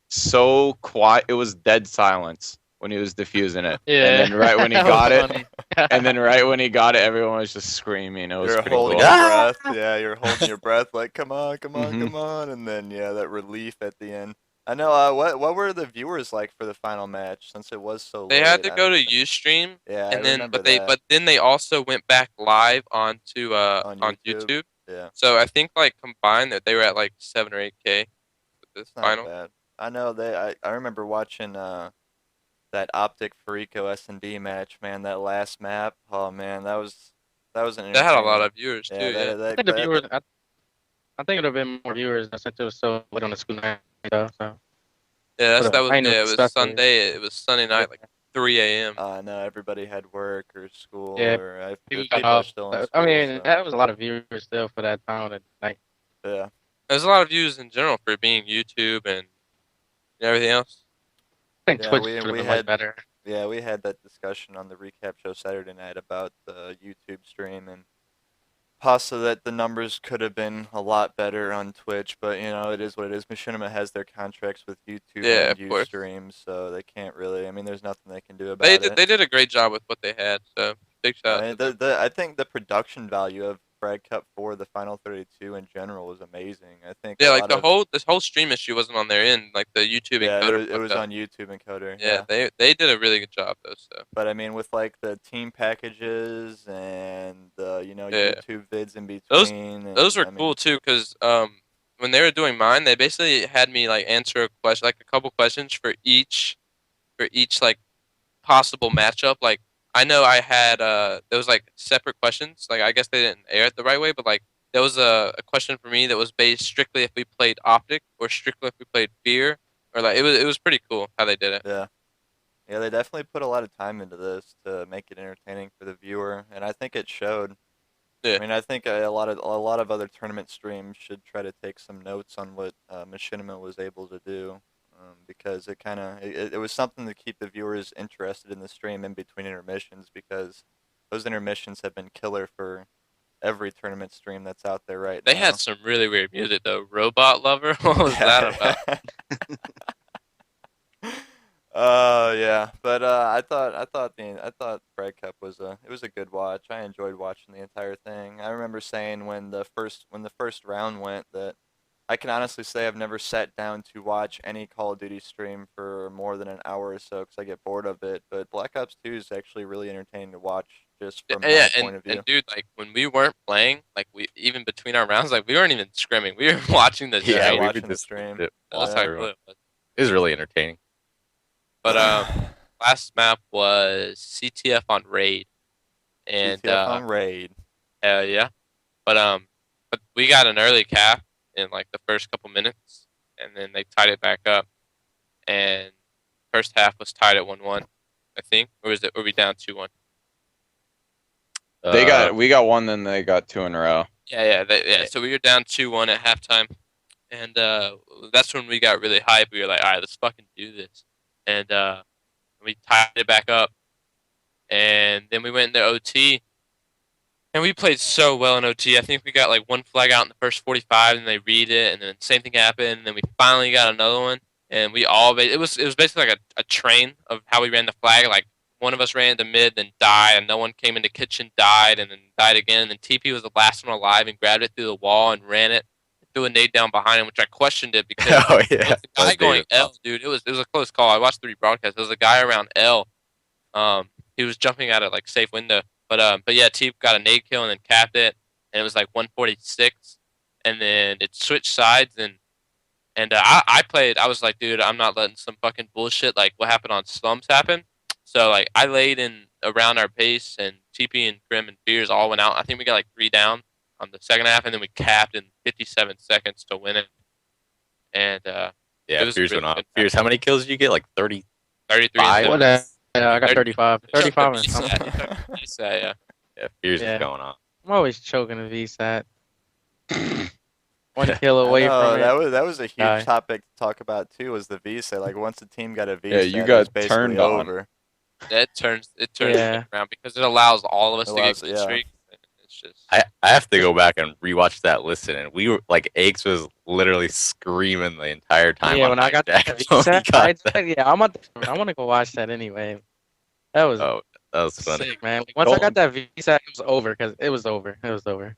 so quiet. It was dead silence when he was defusing it. Yeah. And then right when he That got was it, funny. and then right when he got it, everyone was just screaming. It was You're pretty holding cool. your Ah! breath. Yeah, you're holding your breath like, come on, come on, Mhm. come on, and then yeah, that relief at the end. I know. What were the viewers like for the final match since it was so They late? had to I go to don't- Ustream, Yeah, I and then remember but that. then they also went back live onto On on YouTube. YouTube. Yeah, So I think like combined that they were at like 7 or 8K with this it's not final. bad. I know I remember watching that Optic Farico S&D match. Man, that last map. Oh man, that was an. They had a lot entertaining- of viewers Yeah, too. that, Yeah, that, I think the that- viewers. I think it would have been more viewers since it was so late on the school night though. So yeah, but, that was I know yeah. It it's was stuck there. Sunday. It was Sunday night, like 3 a.m. I know everybody had work or school Yeah, or people people got are off. still in But, school. I mean, so, that was a lot of viewers still for that time of the night. yeah. There's a lot of views in general for being YouTube and everything else. I think Yeah, Twitch we would have been had- much better. Yeah, we had that discussion on the recap show Saturday night about the YouTube stream and possibly that the numbers could have been a lot better on Twitch, but you know, it is what it is. Machinima has their contracts with YouTube Yeah, and of course. Ustream, so they can't really. I mean, there's nothing they can do about They it. did a great job with what they had. So big shout I out mean, to them. I think the production value of Frag Cup 4, the Final 32 in general, was amazing. I think Yeah, a like lot the of, whole this whole stream issue wasn't on their end. Like the YouTube yeah, encoder. it was fucked up. on YouTube encoder. Yeah, they did a really good job though. So But I mean, with like the team packages and the Yeah. YouTube vids in between, those were I mean, cool too, because when they were doing mine, they basically had me like answer a question, like a couple questions for each like possible matchup. Like I know I had there was like separate questions. Like I guess they didn't air it the right way, but like there was a question for me that was based strictly if we played Optic or strictly if we played Fear, or like it was pretty cool how they did it. Yeah, yeah, they definitely put a lot of time into this to make it entertaining for the viewer, and I think it showed. Yeah. I mean, I think a lot of other tournament streams should try to take some notes on what Machinima was able to do, because it kind of it was something to keep the viewers interested in the stream in between intermissions, because those intermissions have been killer for every tournament stream that's out there right They now. had some really weird music though. Robot Lover, what was that about? Yeah, but I thought Frag Cup was a good watch. I enjoyed watching the entire thing. I remember saying when the first round went that I can honestly say I've never sat down to watch any Call of Duty stream for more than an hour or so because I get bored of it. But Black Ops 2 is actually really entertaining to watch just from Yeah, my point of view. and dude, like when we weren't playing, like we even between our rounds, like we weren't even scrimming. We were watching the Yeah, stream. watching the stream. That was Yeah. how cool it was. It was really entertaining. But last map was CTF on Raid, and CTF on Raid. yeah, but we got an early cap in like the first couple minutes, and then they tied it back up, and first half was tied at 1-1, I think, or were we down 2-1? We got one, then they got two in a row. Yeah. So we were down 2-1 at halftime, and that's when we got really hyped. We were like, all right, let's fucking do this, and we tied it back up, and then we went into OT, and we played so well in OT. I think we got like one flag out in the first 45, and they read it, and then same thing happened, and then we finally got another one, and it was basically like a train of how we ran the flag. Like one of us ran into mid, then died, and no one came into kitchen, died, and then died again, and then TP was the last one alive and grabbed it through the wall and ran it, threw a nade down behind him, which I questioned it because Oh yeah, it was the guy going L, dude. It was a close call. I watched the rebroadcast. There was a guy around L. He was jumping at a like safe window. But yeah, T got a nade kill and then capped it, and it was like 146, and then it switched sides, and I played. I was like, dude, I'm not letting some fucking bullshit like what happened on Slums happen. So like I laid in around our base, and TP and Grim and Fears all went out. I think we got like 3 down on the second half, and then we capped in 57 seconds to win it. And yeah, it was Fears really went off. good. Fears, how many kills did you get? Like 30. 33. Five? I got 35. 35 and VSAT, something. VSAT, yeah. Yeah, Fears Yeah. is going off. I'm always choking a VSAT. One kill away I know, from it. that was a huge Die. topic to talk about too. Was the visa like once the team got a visa? Yeah, you it got was basically turned on. over. It turns Yeah. around because it allows all of us to Allows- get good yeah. streaks. It's just I have to go back and rewatch that listen, and we were like, Aches was literally screaming the entire time. Yeah, on when I got hijack that when he VSAT, got that. yeah, I want to go watch that anyway. That was Oh, that was funny. sick, man. Once I got that VSAT, it was over because it was over. It was over.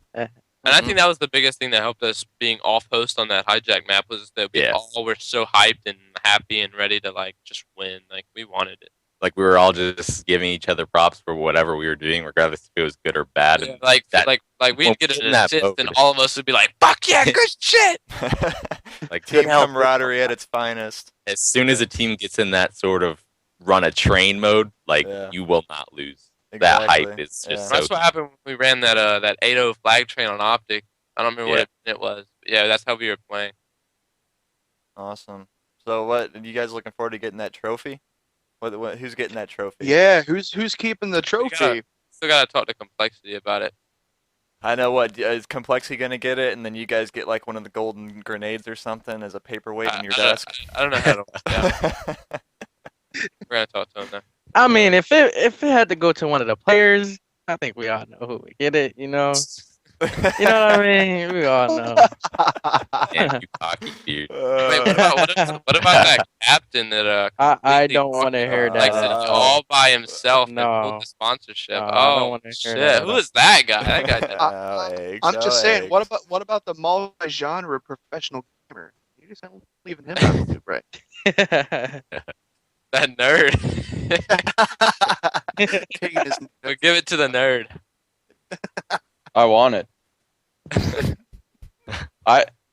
And I think that was the biggest thing that helped us being off host on that hijack map was that we Yes. all were so hyped and happy and ready to like just win. Like we wanted it. Like we were all just giving each other props for whatever we were doing, regardless if it was good or bad. And Like that- like when we'd get we're an in that assist mode. and all of us would be like, "Fuck yeah, good shit!" like Team good help. camaraderie at its finest. As soon as a team gets in that sort of run a train mode, like Yeah. you will not lose. That hype Exactly. is Yeah. just so. That's what happened when we ran that 8-0 flag train on Optic. I don't remember what it was. But yeah, that's how we were playing. Awesome. So what? Are you guys looking forward to getting that trophy? Who's getting that trophy? Yeah, who's keeping the We trophy? Still gotta talk to Complexity about it. I know. What is Complexity gonna get it, and then you guys get like one of the golden grenades or something as a paperweight in your desk. I don't know how to. Yeah, we're gonna talk to him now. I mean, if it had to go to one of the players, I think we all know who would get it. You know what I mean? We all know. Damn, you cocky dude. Wait, what about that captain that I completely don't want to hear like that. said all by himself and No. pulled the sponsorship? No, I don't Oh wanna hear shit! that. Who is that guy? That guy. Did. Oh, eggs, I'm oh, just saying, eggs. what about the multi-genre professional gamer? You just aren't leaving him out of the loop, right? That nerd. Taking his We'll give it to the nerd. I want it.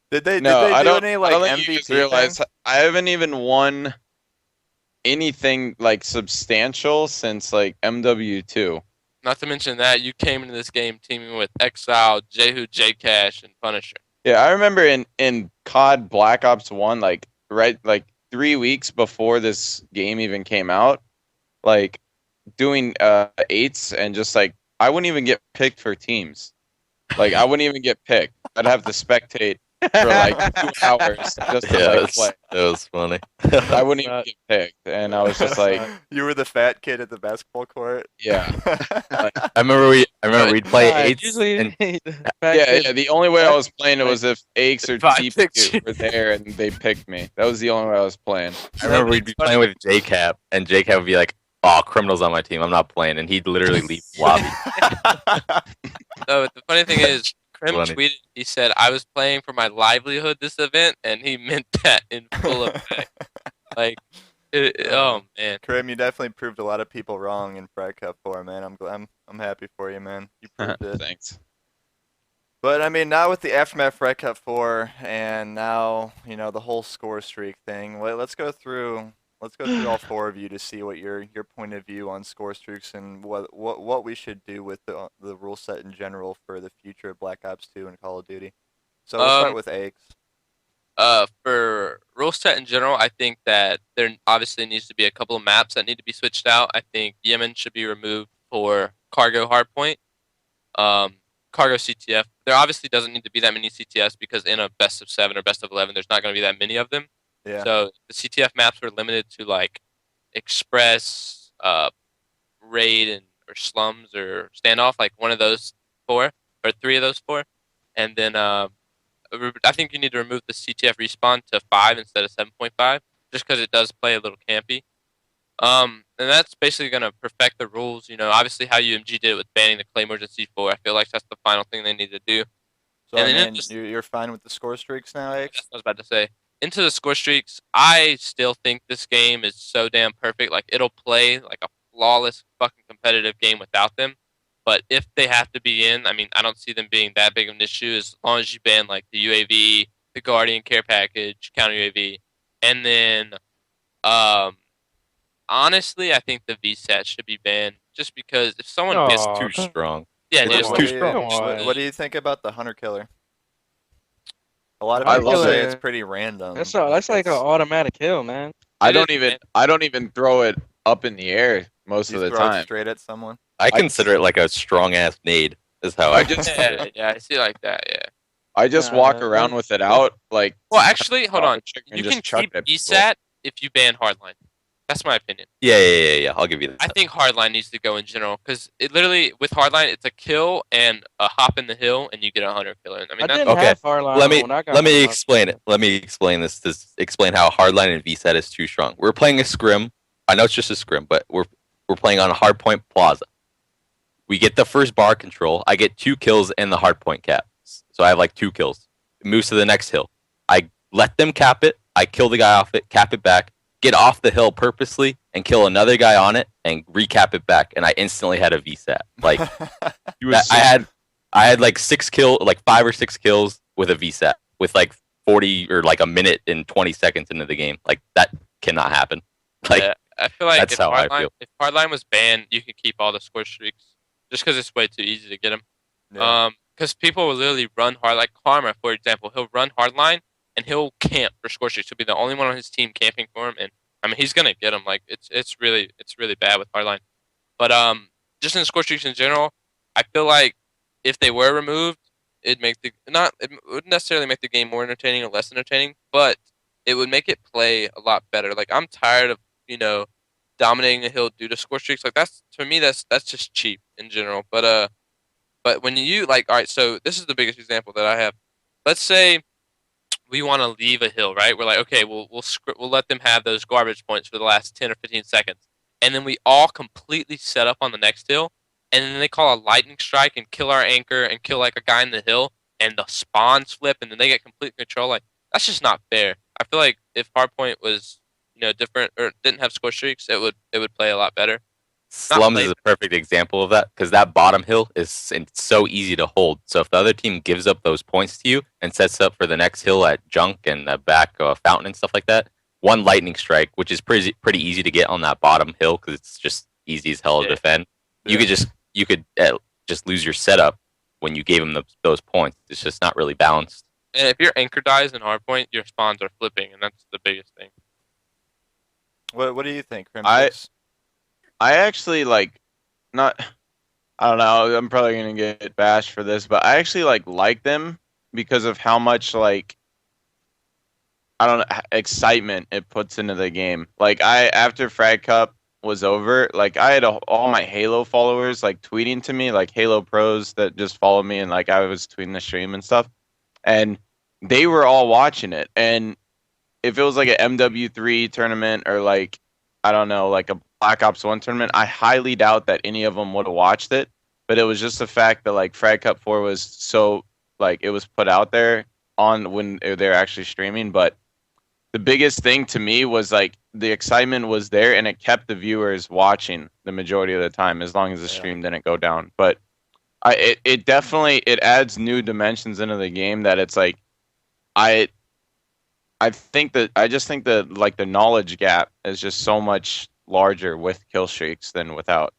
Did they I do don't. any I like don't think you MVP guys realize thing? I haven't even won anything like substantial since like MW2. Not to mention that you came into this game teaming with Exile, Jehu, J-Cash, and Punisher. Yeah, I remember in COD Black Ops 1, like 3 weeks before this game even came out, like doing eights and just like I wouldn't even get picked for teams. Like I wouldn't even get picked. I'd have to spectate for like 2 hours just to Yeah, like play. that was funny. I wouldn't even Sucks. get picked, and I was just like, You were the fat kid at the basketball court. yeah, like, I remember we'd play Nah, eights usually and the fat yeah, kids- yeah. The only way I was playing it like, was if Aches or if I TP picked you. were there and they picked me. That was the only way I was playing. I remember we'd be playing with JCap, and JCap would be like, "Oh, criminals on my team. I'm not playing," and he'd literally leave the lobby. No, the funny thing is, Krim Funny. tweeted. He said, "I was playing for my livelihood this event," and he meant that in full effect. Like, oh man. Krim, you definitely proved a lot of people wrong in Frag Cup 4, man. I'm happy for you, man. You proved it. Thanks. But I mean, now with the aftermath Frag Cup 4, and now the whole score streak thing. Let's go through all four of you to see what your point of view on score streaks and what we should do with the rule set in general for the future of Black Ops 2 and Call of Duty. So we'll start with Aches. For rule set in general, I think that there obviously needs to be a couple of maps that need to be switched out. I think Yemen should be removed for cargo hardpoint. Cargo CTF. There obviously doesn't need to be that many CTFs because in a best of 7 or best of 11, there's not going to be that many of them. Yeah. So the CTF maps were limited to like Express, Raid, or Slums or Standoff, like one of those 4 or 3 of those 4, and then I think you need to remove the CTF respawn to 5 instead of 7.5, just because it does play a little campy. And that's basically going to perfect the rules. Obviously how UMG did it with banning the Claymores at C4. I feel like that's the final thing they need to do. So and I then mean, you're fine with the score streaks now, Aches? That's what I was about to say. Into the score streaks, I still think this game is so damn perfect. Like, it'll play like a flawless fucking competitive game without them. But if they have to be in, I mean, I don't see them being that big of an issue as long as you ban like the UAV, the Guardian care package, counter UAV, and then honestly, I think the VSAT should be banned just because if someone No. It's Aw, too come- strong. yeah, What, dude, It's what too do you, strong. what do you think about the Hunter Killer? A lot of I people love say it. it's pretty random. That's like an It's- automatic kill, man. I It don't is, even man. I don't even throw it up in the air most you of the throw it time. straight at someone. I consider it like a strong ass nade. Is how I I just consider it. yeah, I see like that. Yeah. I just Nah, walk man. around with it out like Well, actually, hold on. and You just can chuck keep it at people. VSAT if you ban Hardline. That's my opinion. Yeah. I'll give you that. I think Hardline needs to go in general because it literally with Hardline it's a kill and a hop in the hill and you get a hunter killer. I mean I that's didn't Okay, have Hardline let me when I got let me my- explain it. Let me explain this to explain how hardline and VSAT is too strong. We're playing a scrim. I know it's just a scrim, but we're playing on a hardpoint plaza. We get the first bar control. I get 2 kills in the hardpoint cap, so I have like 2 kills. It moves to the next hill. I let them cap it. I kill the guy off it, cap it back, get off the hill purposely, and kill another guy on it, and recap it back, and I instantly had a VSAT. Like I had like 5 or 6 kills with a VSAT with like 40 or like a minute and 20 seconds into the game. Like that cannot happen. Like yeah, I feel like that's if how I Hardline, feel. if Hardline was banned, you could keep all the score streaks just because it's way too easy to get them. Yeah. Because people will literally run hard. Like Karma, for example, he'll run Hardline and he'll camp for score streaks. He'll be the only one on his team camping for him, and I mean he's gonna get them. Like it's really bad with Hardline. But just in score streaks in general, I feel like if they were removed, it wouldn't necessarily make the game more entertaining or less entertaining, but it would make it play a lot better. Like I'm tired of dominating a hill due to score streaks. Like that's to me that's just cheap in general. But when you like, all right, so this is the biggest example that I have. Let's say we want to leave a hill, right? We're like, okay, we'll let them have those garbage points for the last 10 or 15 seconds, and then we all completely set up on the next hill, and then they call a lightning strike and kill our anchor and kill like a guy in the hill, and the spawns flip, and then they get complete control. Like that's just not fair. I feel like if Hardpoint was different or didn't have score streaks, it would play a lot better. Slums is a perfect example of that because that bottom hill is so easy to hold. So if the other team gives up those points to you and sets up for the next hill at junk and the back fountain and stuff like that, one lightning strike, which is pretty easy to get on that bottom hill because it's just easy as hell to defend. You could just lose your setup when you gave them those points. It's just not really balanced. And if your anchor dies in Hardpoint, your spawns are flipping, and that's the biggest thing. What do you think, Crim? I actually not. I don't know. I'm probably gonna get bashed for this, but I actually like them because of how much like I don't know excitement it puts into the game. Like after Frag Cup was over, like I had all my Halo followers like tweeting to me, like Halo pros that just follow me, and like I was tweeting the stream and stuff, and they were all watching it. And if it was like an MW3 tournament or like I don't know, like a Black Ops 1 tournament, I highly doubt that any of them would have watched it. But it was just the fact that like Frag Cup 4 was so like it was put out there on when they're actually streaming. But the biggest thing to me was like the excitement was there and it kept the viewers watching the majority of the time as long as the stream didn't go down. But it definitely it adds new dimensions into the game that it's like I I just think that like the knowledge gap is just so much larger with kill streaks than without.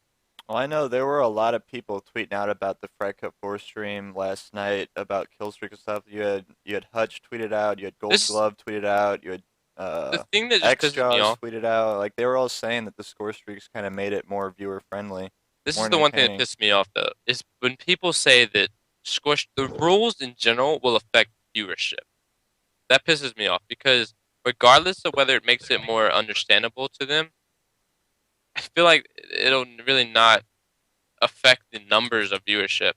Well, I know there were a lot of people tweeting out about the Frag Cup 4 stream last night about killstreak and stuff. You had Hutch tweeted out, you had Gold This Glove tweeted out, you had the thing that just pisses me X-Jaws off. tweeted out. Like they were all saying that the score streaks kind of made it more viewer friendly. This more is the one thing that entertaining. pisses me off though, is when people say that the rules in general will affect viewership. That pisses me off because regardless of whether it makes it more understandable to them, I feel like it'll really not affect the numbers of viewership.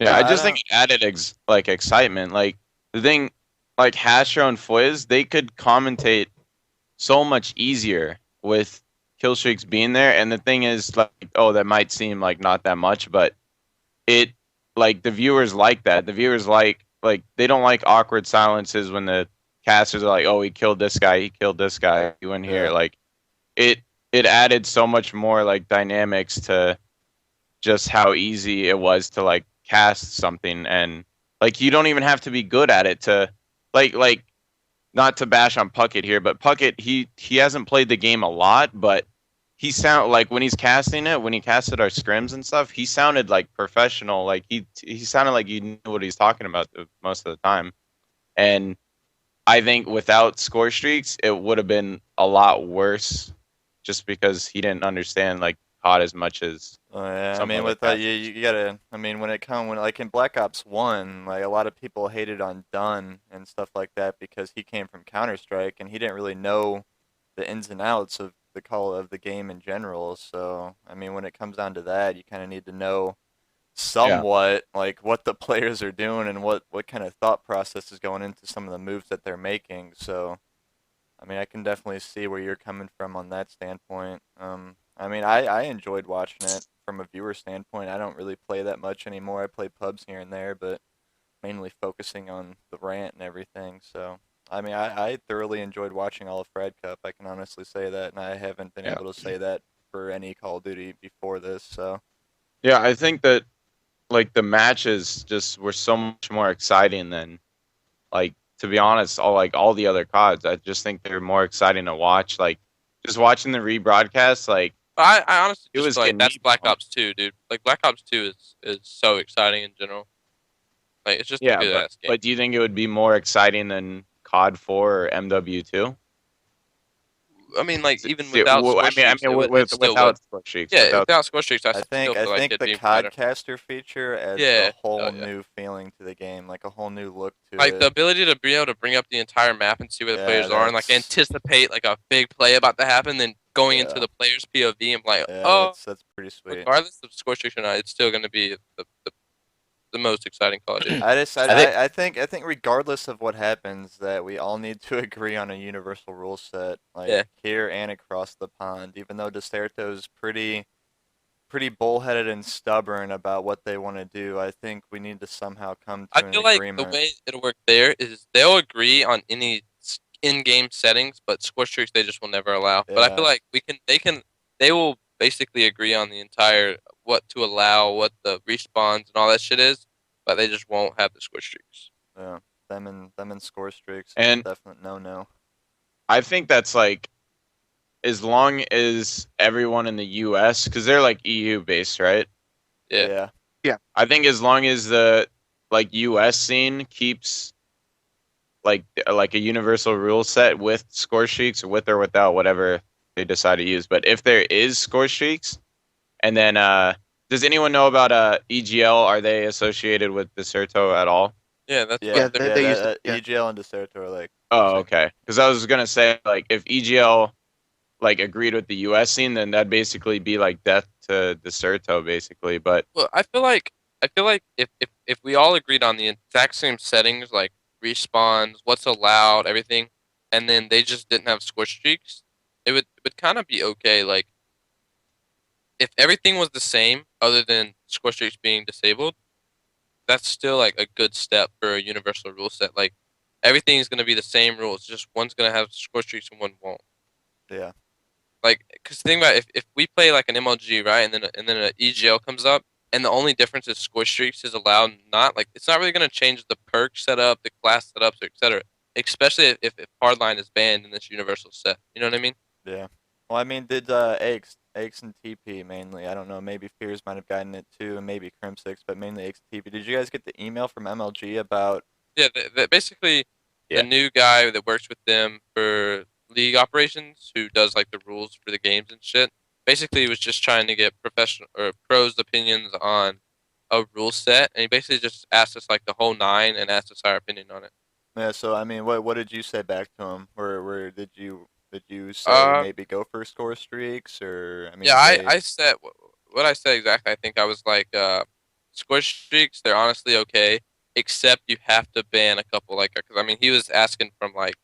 Yeah, I I just don't- think it added like excitement. Like the thing, like Hastro and Fwiz, they could commentate so much easier with kill streaks being there. And the thing is, like, oh, that might seem like not that much, but it like the viewers like that. The viewers like they don't like awkward silences when the casters are like, oh, he killed this guy, he killed this guy, he went here. Yeah. Like it added so much more like dynamics to just how easy it was to like cast something, and like you don't even have to be good at it to like not to bash on Puckett here, but Puckett he hasn't played the game a lot, but he sound like when he's casting it, when he casted our scrims and stuff, he sounded like professional. Like he sounded like he knew what he's talking about most of the time. And I think without score streaks, it would have been a lot worse, just because he didn't understand like COD as much as Oh, yeah, I some mean, other with casters. you gotta. I mean, when like in Black Ops 1, like a lot of people hated on Dunn and stuff like that because he came from Counter Strike and he didn't really know the ins and outs of the call of the game in general. So, I mean, when it comes down to that, you kind of need to know somewhat like what the players are doing and what kind of thought process is going into some of the moves that they're making. So, I mean, I can definitely see where you're coming from on that standpoint. I mean, I enjoyed watching it from a viewer standpoint. I don't really play that much anymore. I play pubs here and there, but mainly focusing on the rant and everything. So, I mean, I thoroughly enjoyed watching all of Frad Cup. I can honestly say that, and I haven't been Yeah. able to say that for any Call of Duty before this. So, Yeah, I think that like the matches just were so much more exciting than like to be honest, all the other CODs. I just think they're more exciting to watch. Like just watching the rebroadcast, like I honestly It just was feel like getting that's me Black pumped. Ops 2, dude. Like Black Ops 2 is so exciting in general. Like it's just a yeah, good ass game. but do you think it would be more exciting than COD 4 or MW2? I mean, like even without score streaks, it still without would. score streaks. Yeah, Without, without score streaks, I I still think feel like it'd the be better. Codcaster feature adds Yeah, a whole oh, yeah. new feeling to the game, like a whole new look to Like it. the ability to be able to bring up the entire map and see where the Yeah, players are, and like that's- anticipate like a big play about to happen, then going into Yeah. the player's POV and like, Yeah, oh, that's pretty sweet. regardless of score streaks or not, it's still going to be the most exciting Call of Duty. I think regardless of what happens, that we all need to agree on a universal rule set, like Yeah. here and across the pond. Even though Deserto's pretty bullheaded and stubborn about what they want to do, I think we need to somehow come to I an feel like agreement. the way it'll work there is they'll agree on any in-game settings, but score streaks they just will never allow. But I feel Yeah. like they will basically agree on the entire what to allow, what the respawns and all that shit is, but they just won't have the score streaks. Yeah, them and score streaks, And- definite no. I think that's like as long as everyone in the US, because they're like EU based, right? Yeah. I think as long as the like US scene keeps like a universal rule set with score streaks, with or without whatever they decide to use. But if there is score streaks, and then Does anyone know about EGL? Are they associated with Deserto at all? Yeah, that's Yeah, what they're. they used to. Yeah. EGL and Deserto are like. Oh, okay. Because I was gonna say, like, if EGL like agreed with the US scene, then that'd basically be like death to Deserto, basically. But Well, I feel like if we all agreed on the exact same settings, like respawns, what's allowed, everything, and then they just didn't have score streaks, it would kind of be okay. Like if everything was the same, other than score streaks being disabled, that's still like a good step for a universal rule set. Like everything's gonna be the same rules, just one's gonna have score streaks and one won't. Yeah. Like, cause think about it, if we play like an MLG, right, and then an EGL comes up, and the only difference is score streaks is allowed, not like it's not really gonna change the perk setup, the class setups, etc. Especially if hardline is banned in this universal set. You know what I mean? Yeah. Well, I mean, did Aches and TP mainly? I don't know. Maybe Fears might have gotten it too, and maybe Crim6, but mainly Aches and TP. Did you guys get the email from MLG about? Yeah. Basically, Yeah. the new guy that works with them for league operations, who does like the rules for the games and shit, basically was just trying to get professional or pros' opinions on a rule set, and he basically just asked us like the whole nine and asked us our opinion on it. Yeah. So I mean, what did you say back to him? Or did you say Uh, maybe go for score streaks, or I mean, yeah, they? I said what I said exactly. I think I was like, score streaks, they're honestly okay, except you have to ban a couple, like, because I mean, he was asking from like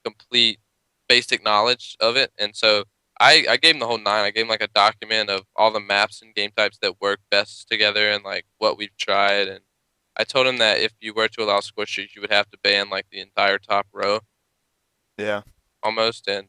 complete basic knowledge of it, and so I gave him the whole nine. I gave him like a document of all the maps and game types that work best together and like what we've tried, and I told him that if you were to allow score streaks, you would have to ban like the entire top row Yeah. almost, and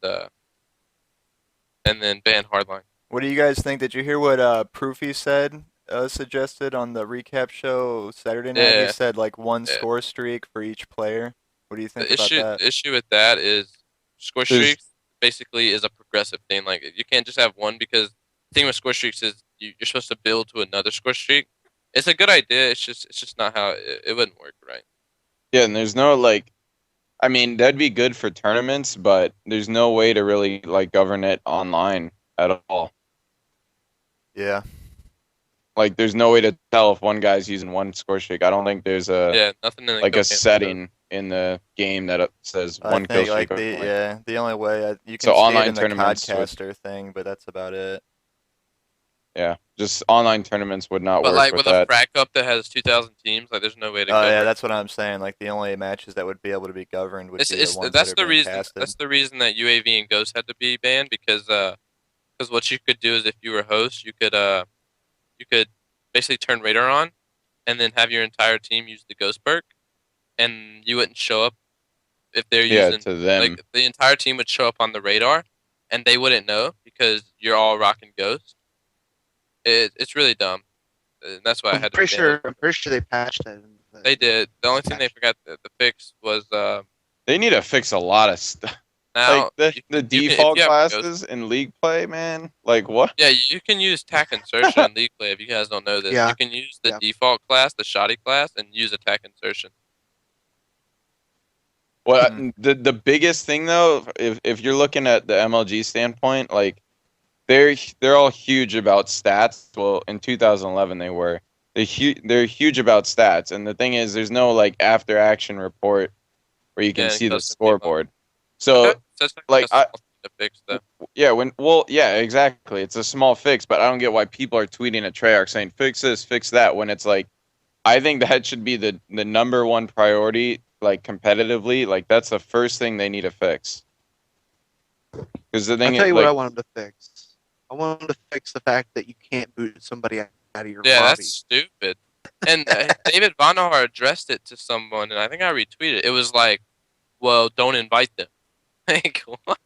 then ban hardline. What do you guys think? Did you hear what Proofy said? Suggested on the recap show Saturday night. He Yeah, said like one yeah. score streak for each player. What do you think The about issue that? the issue with that is score There's- streaks basically is a progressive thing. Like you can't just have one, because the thing with score streaks is you're supposed to build to another score streak. It's a good idea. It's just not how it wouldn't work, right? yeah, and there's no like, I mean, that'd be good for tournaments, but there's no way to really like govern it online at all. Yeah. Like, there's no way to tell if one guy's using one score streak. I don't think there's Yeah, nothing in the like a code can- setting in the game that says I one kill think like streak. the only way you can So see it online in the tournaments would- Codcaster thing, but that's about it. Yeah, just online tournaments would not But work like with with a that. frag cup that has 2,000 teams, like there's no way to Oh yeah, govern. that's what I'm saying. Like the only matches that would be able to be governed would be the ones That's that are the being reason. casted. That's the reason that UAV and Ghost had to be banned, because what you could do is if you were host, you could basically turn radar on, and then have your entire team use the Ghost perk, and you wouldn't show up if they're Yeah, using, to them. like the entire team would show up on the radar, and they wouldn't know because you're all rocking Ghost. It's really dumb. That's why I had to ban it. I'm pretty sure they patched it. They did. The only thing they forgot to fix was They need to fix a lot of stuff. now Like you- the you can- if default you have Ghost- classes in league play, man. Like what? Yeah, you can use attack insertion in League Play if you guys don't know this. Yeah. You can use the Yeah. default class, the shoddy class, and use attack insertion. Well, Hmm. the biggest thing though, if you're looking at the MLG standpoint, like they're all huge about stats. Well, in 2011 they were. They're huge about stats, and the thing is, there's no like after action report where you can Yeah, see the custom scoreboard. So Okay, so it's like, custom to fix that. yeah, exactly. It's a small fix, but I don't get why people are tweeting at Treyarch saying fix this, fix that, when it's like, I think that should be the number one priority, like competitively. Like that's the first thing they need to fix. Because the I'll thing tell is, you what I like, want them to fix. I want them to fix the fact that you can't boot somebody out of your Yeah, lobby. that's stupid. And David Vonahar addressed it to someone, and I think I retweeted. It was like, well, don't invite them. Like, what?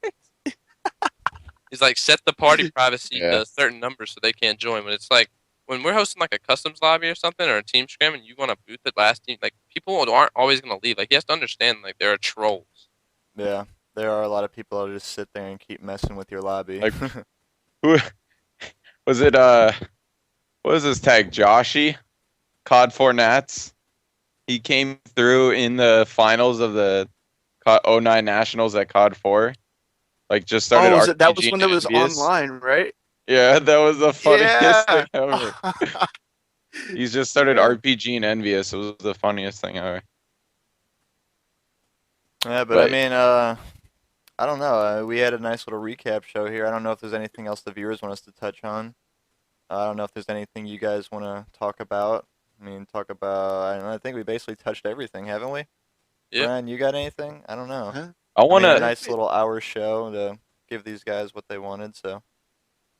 He's like, set the party privacy Yeah. to a certain number so they can't join. When it's like, when we're hosting like a customs lobby or something, or a team scrim, and you want to boot the last team, like, people aren't always going to leave. Like, he has to understand, like, there are trolls. Yeah, there are a lot of people that just sit there and keep messing with your lobby. Like- who was it? What was his tag? Joshy, COD 4 Nats. He came through in the finals of the COD 09 Nationals at COD 4. Like just started. Oh, that was RPGing when it was envious. online, right? Yeah, that was the funniest Yeah. thing ever. He's just started Yeah. RPG and Envious. It was the funniest thing ever. Yeah, but I But mean, I don't know. We had a nice little recap show here. I don't know if there's anything else the viewers want us to touch on. I don't know if there's anything you guys want to talk about. I mean, talk about. I don't know, I think we basically touched everything, haven't we? Yep. Brian, you got anything? I don't know. Huh? I I made a wanna nice little hour show to give these guys what they wanted. So.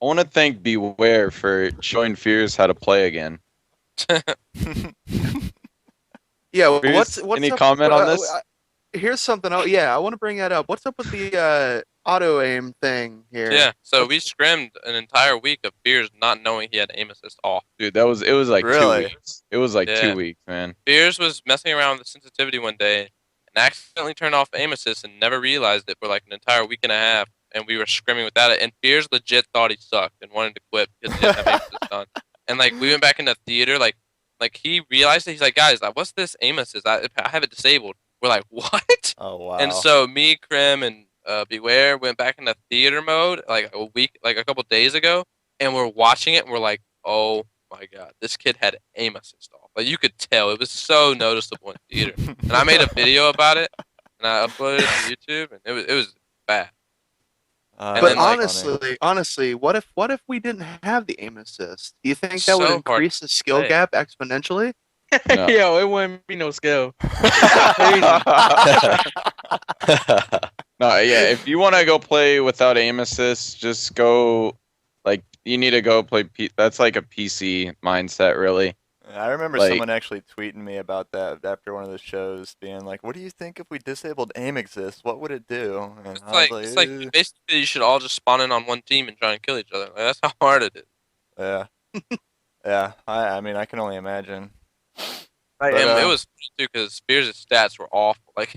I wanna thank Beware for showing Fears how to play again. Yeah. Well, Fears, what's any up? comment on this? Here's something. Oh, yeah. I want to bring that up. What's up with the auto aim thing here? Yeah, so we scrimmed an entire week of Fears not knowing he had aim assist off. Dude, it was like 2 Really? weeks. It was like Yeah. 2 weeks, man. Fears was messing around with the sensitivity one day and accidentally turned off aim assist and never realized it for like an entire week and a half. And we were scrimming without it. And Fears legit thought he sucked and wanted to quit because he didn't have aim assist on. And like we went back in the theater, like he realized it. He's like, guys, like, what's this aim assist? I have it disabled. We're like, what? Oh wow. And so me, Krim, and Beware went back into theater mode like a couple days ago, and we're watching it, and we're like, oh my god, this kid had aim assist off. Like you could tell, it was so noticeable in theater. And I made a video about it, and I uploaded it to YouTube, and it was bad. And But then, like, honestly, what if we didn't have the aim assist? Do you think It's that would so hard increase the skill play. gap exponentially? No. Yo, it wouldn't be no skill. No, yeah. If you want to go play without aim assist, just go. Like you need to go play. That's like a PC mindset, really. I remember like- someone actually tweeting me about that after one of the shows, being like, "What do you think if we disabled aim assist? What would it do?" And I was it's like "Eh." basically you should all just spawn in on one team and try and kill each other. Like, that's how hard it is. Yeah, yeah. I mean, I can only imagine. Like, But, and it uh, was too because Spears' stats were awful. Like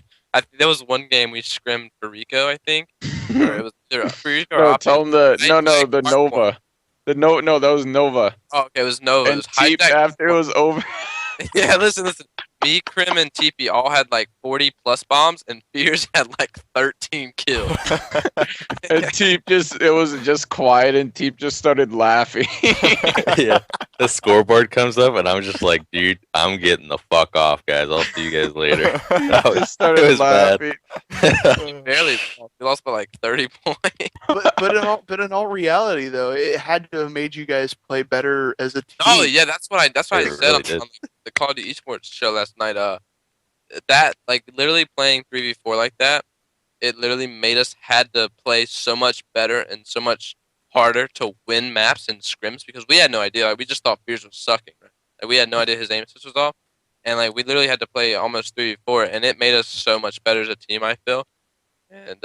there was one game we scrimmed for Rico, I think, or it was either for Rico or No, Optic. tell him the I- no, I- the Nova. No, that was Nova. Oh, okay, it was Nova. It And was Teep hijack. after it was over. Yeah, listen. Me, Krim, and TP all had like 40 plus bombs, and Fears had like 13 kills. And Teep it was just quiet, and Teep just started laughing. Yeah. The scoreboard comes up, and I'm just like, dude, I'm getting the fuck off, guys. I'll see you guys later. Just started it was bad. laughing. Barely. We lost by like 30 points. But in all reality, though, it had to have made you guys play better as a team. Oh yeah, that's what I It said really on did. the Call of Duty Esports show last night. That like literally playing 3v4 like that, it literally made us had to play so much better and so much harder to win maps and scrims because we had no idea. Like we just thought Fears was sucking. Right? Like we had no idea his aim assist was off, and like we literally had to play almost 3v4, and it made us so much better as a team. I feel, and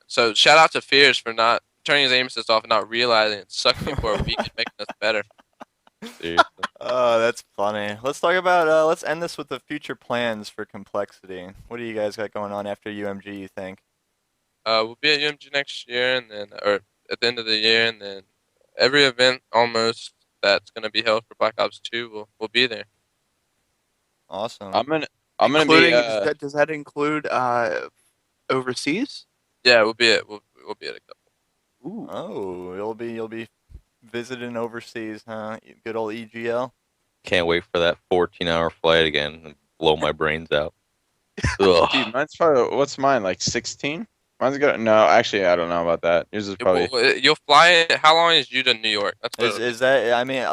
so shout out to Fears for not turning his aim assist off and not realizing it sucking it for a week and making us better. Seriously. Oh, that's funny. Let's talk about. Let's end this with the future plans for Complexity. What do you guys got going on after UMG? You think? We'll be at UMG next year, and then or at the end of the year, and then every event almost that's gonna be held for Black Ops 2 will be there. Awesome. I'm gonna be. Including, does that include overseas? Yeah, we'll be at a couple. Ooh. Oh, you'll be visiting overseas, huh? Good old EGL. Can't wait for that 14-hour flight again and blow my brains out. Ugh. Dude, mine's probably what's mine like 16. Mine's gonna no, actually I don't know about that. Yours is probably You'll fly. How long is you to New York? That's what Is that? I mean,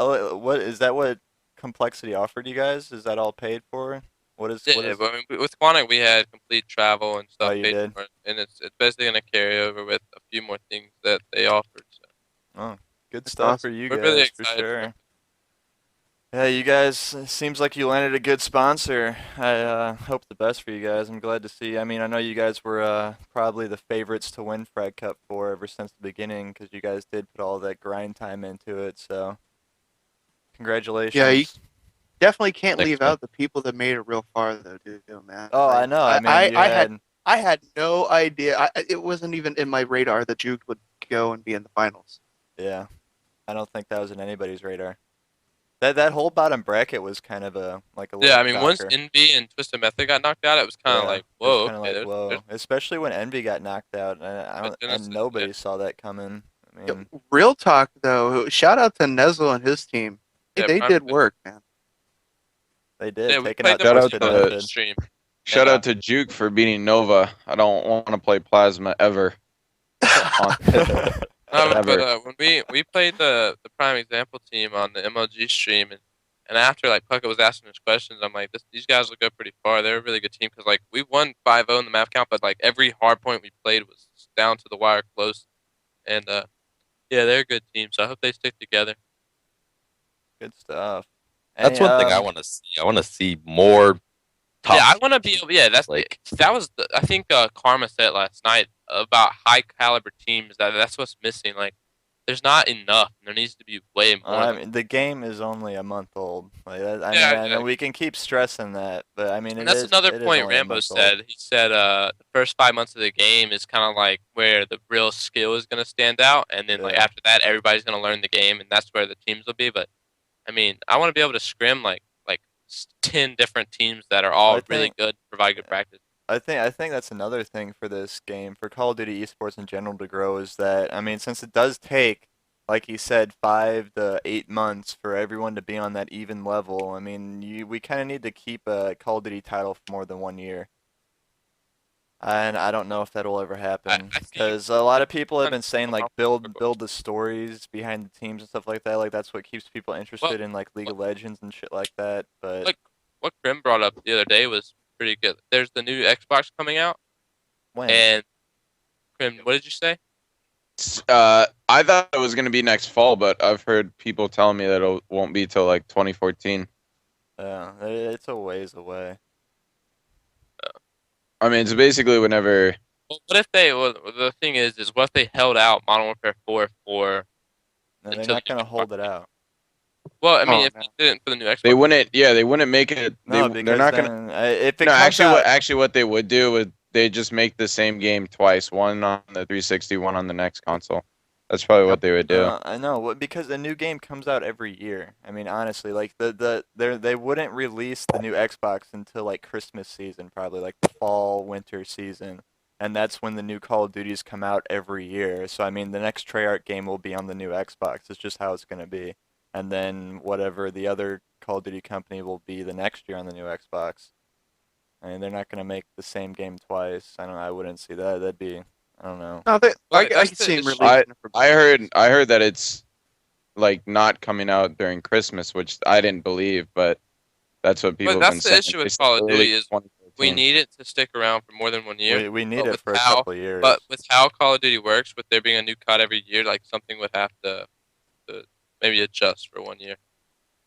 what is that? What Complexity offered you guys? Is that all paid for? What is? yeah, What is but I mean, with Quantic we had complete travel and stuff Oh, you paid did? for, and it's basically gonna carry over with a few more things that they offered. So. good That's stuff awesome. for you We're guys really for excited for sure. it. Yeah, you guys seems like you landed a good sponsor. I hope the best for you guys. I'm glad to see. I mean, I know you guys were probably the favorites to win Frag Cup 4 ever since the beginning because you guys did put all that grind time into it. So, congratulations. Yeah, you definitely can't Thanks, leave man. out the people that made it real far, though, dude, man. Oh, I know. I mean, I had no idea. It wasn't even in my radar that Juke would go and be in the finals. Yeah, I don't think that was in anybody's radar. That whole bottom bracket was kind of a little Yeah, I mean, once shocker. Envy and Twisted Method got knocked out, it was kind of Yeah, like, it was whoa, kinda okay, like, whoa. there's Especially when Envy got knocked out, and But then and it's- nobody saw that coming. I mean, Real talk though, shout out to Nezlo and his team. Yeah, They Prime did Minister. work, man. they did Yeah, we taking played out them Shout on out Twisted to- the Method. stream. Shout And, out to Juke for beating Nova. I don't want to play Plasma ever. On- No, Ever. but when we played the prime example team on the MLG stream, and after like Puckett was asking us questions, I'm like, these guys will go pretty far. They're a really good team because like we won 5-0 in the map count, but like every hard point we played was down to the wire close, and yeah, they're a good team. So I hope they stick together. Good stuff. That's Any, one thing I want to see. I want to see more top. Yeah, I want to be. Yeah, like that was. I think Karma said last night about high caliber teams. That's what's missing. Like, there's not enough. There needs to be way more. I mean, the game is only a month old. Like, I Yeah, mean, I know yeah. we can keep stressing that, but I mean, And that's another it is point only a Rambo month old. said. He said the first 5 months of the game is kind of like where the real skill is going to stand out, and then like Yeah. after that, everybody's going to learn the game, and that's where the teams will be. But I mean, I want to be able to scrim like 10 different teams that are all I really think- good, provide good practice. I think that's another thing for this game, for Call of Duty esports in general to grow, is that, I mean, since it does take, like he said, 5 to 8 months for everyone to be on that even level. I mean, we kind of need to keep a Call of Duty title for more than 1 year. And I don't know if that'll ever happen, I see- because a lot of people have I'm- been saying like build the stories behind the teams and stuff like that. Like that's what keeps people interested in like League of Legends and shit like that. But Like what Grim brought up the other day was pretty good. There's the new Xbox coming out, when? and Grim, what did you say? I thought it was gonna be next fall, but I've heard people telling me that it won't be till like 2014. It's a ways away. I mean, it's basically whenever. Well, what if they? Well, the thing is what if they held out Modern Warfare 4 for? No, they're Until not the gonna Xbox hold it out. Well, I mean, Oh, if no. they didn't for the new Xbox, They wouldn't. Yeah, they wouldn't make it. No, They're because not gonna. then, if it No, comes out, actually, what they would do would they just make the same game twice, one on the 360, one on the next console. That's probably what they would do. I know, because a new game comes out every year. I mean, honestly, like they wouldn't release the new Xbox until like Christmas season, probably like the fall winter season, and that's when the new Call of Duties come out every year. So I mean, the next Treyarch game will be on the new Xbox. It's just how it's gonna be, and then whatever the other Call of Duty company will be the next year on the new Xbox. I mean, they're not gonna make the same game twice. I wouldn't see that. That'd be, I don't know. No, Well, I that's can the see him issue. releasing it for I heard that it's like not coming out during Christmas, which I didn't believe, but that's what people But have that's been the saying. issue They with said Call of early Duty is 2014. we need it to stick around for more than 1 year. We need but it with for a how- couple years. But with how Call of Duty works, with there being a new COD every year, like something would have to maybe adjust for 1 year.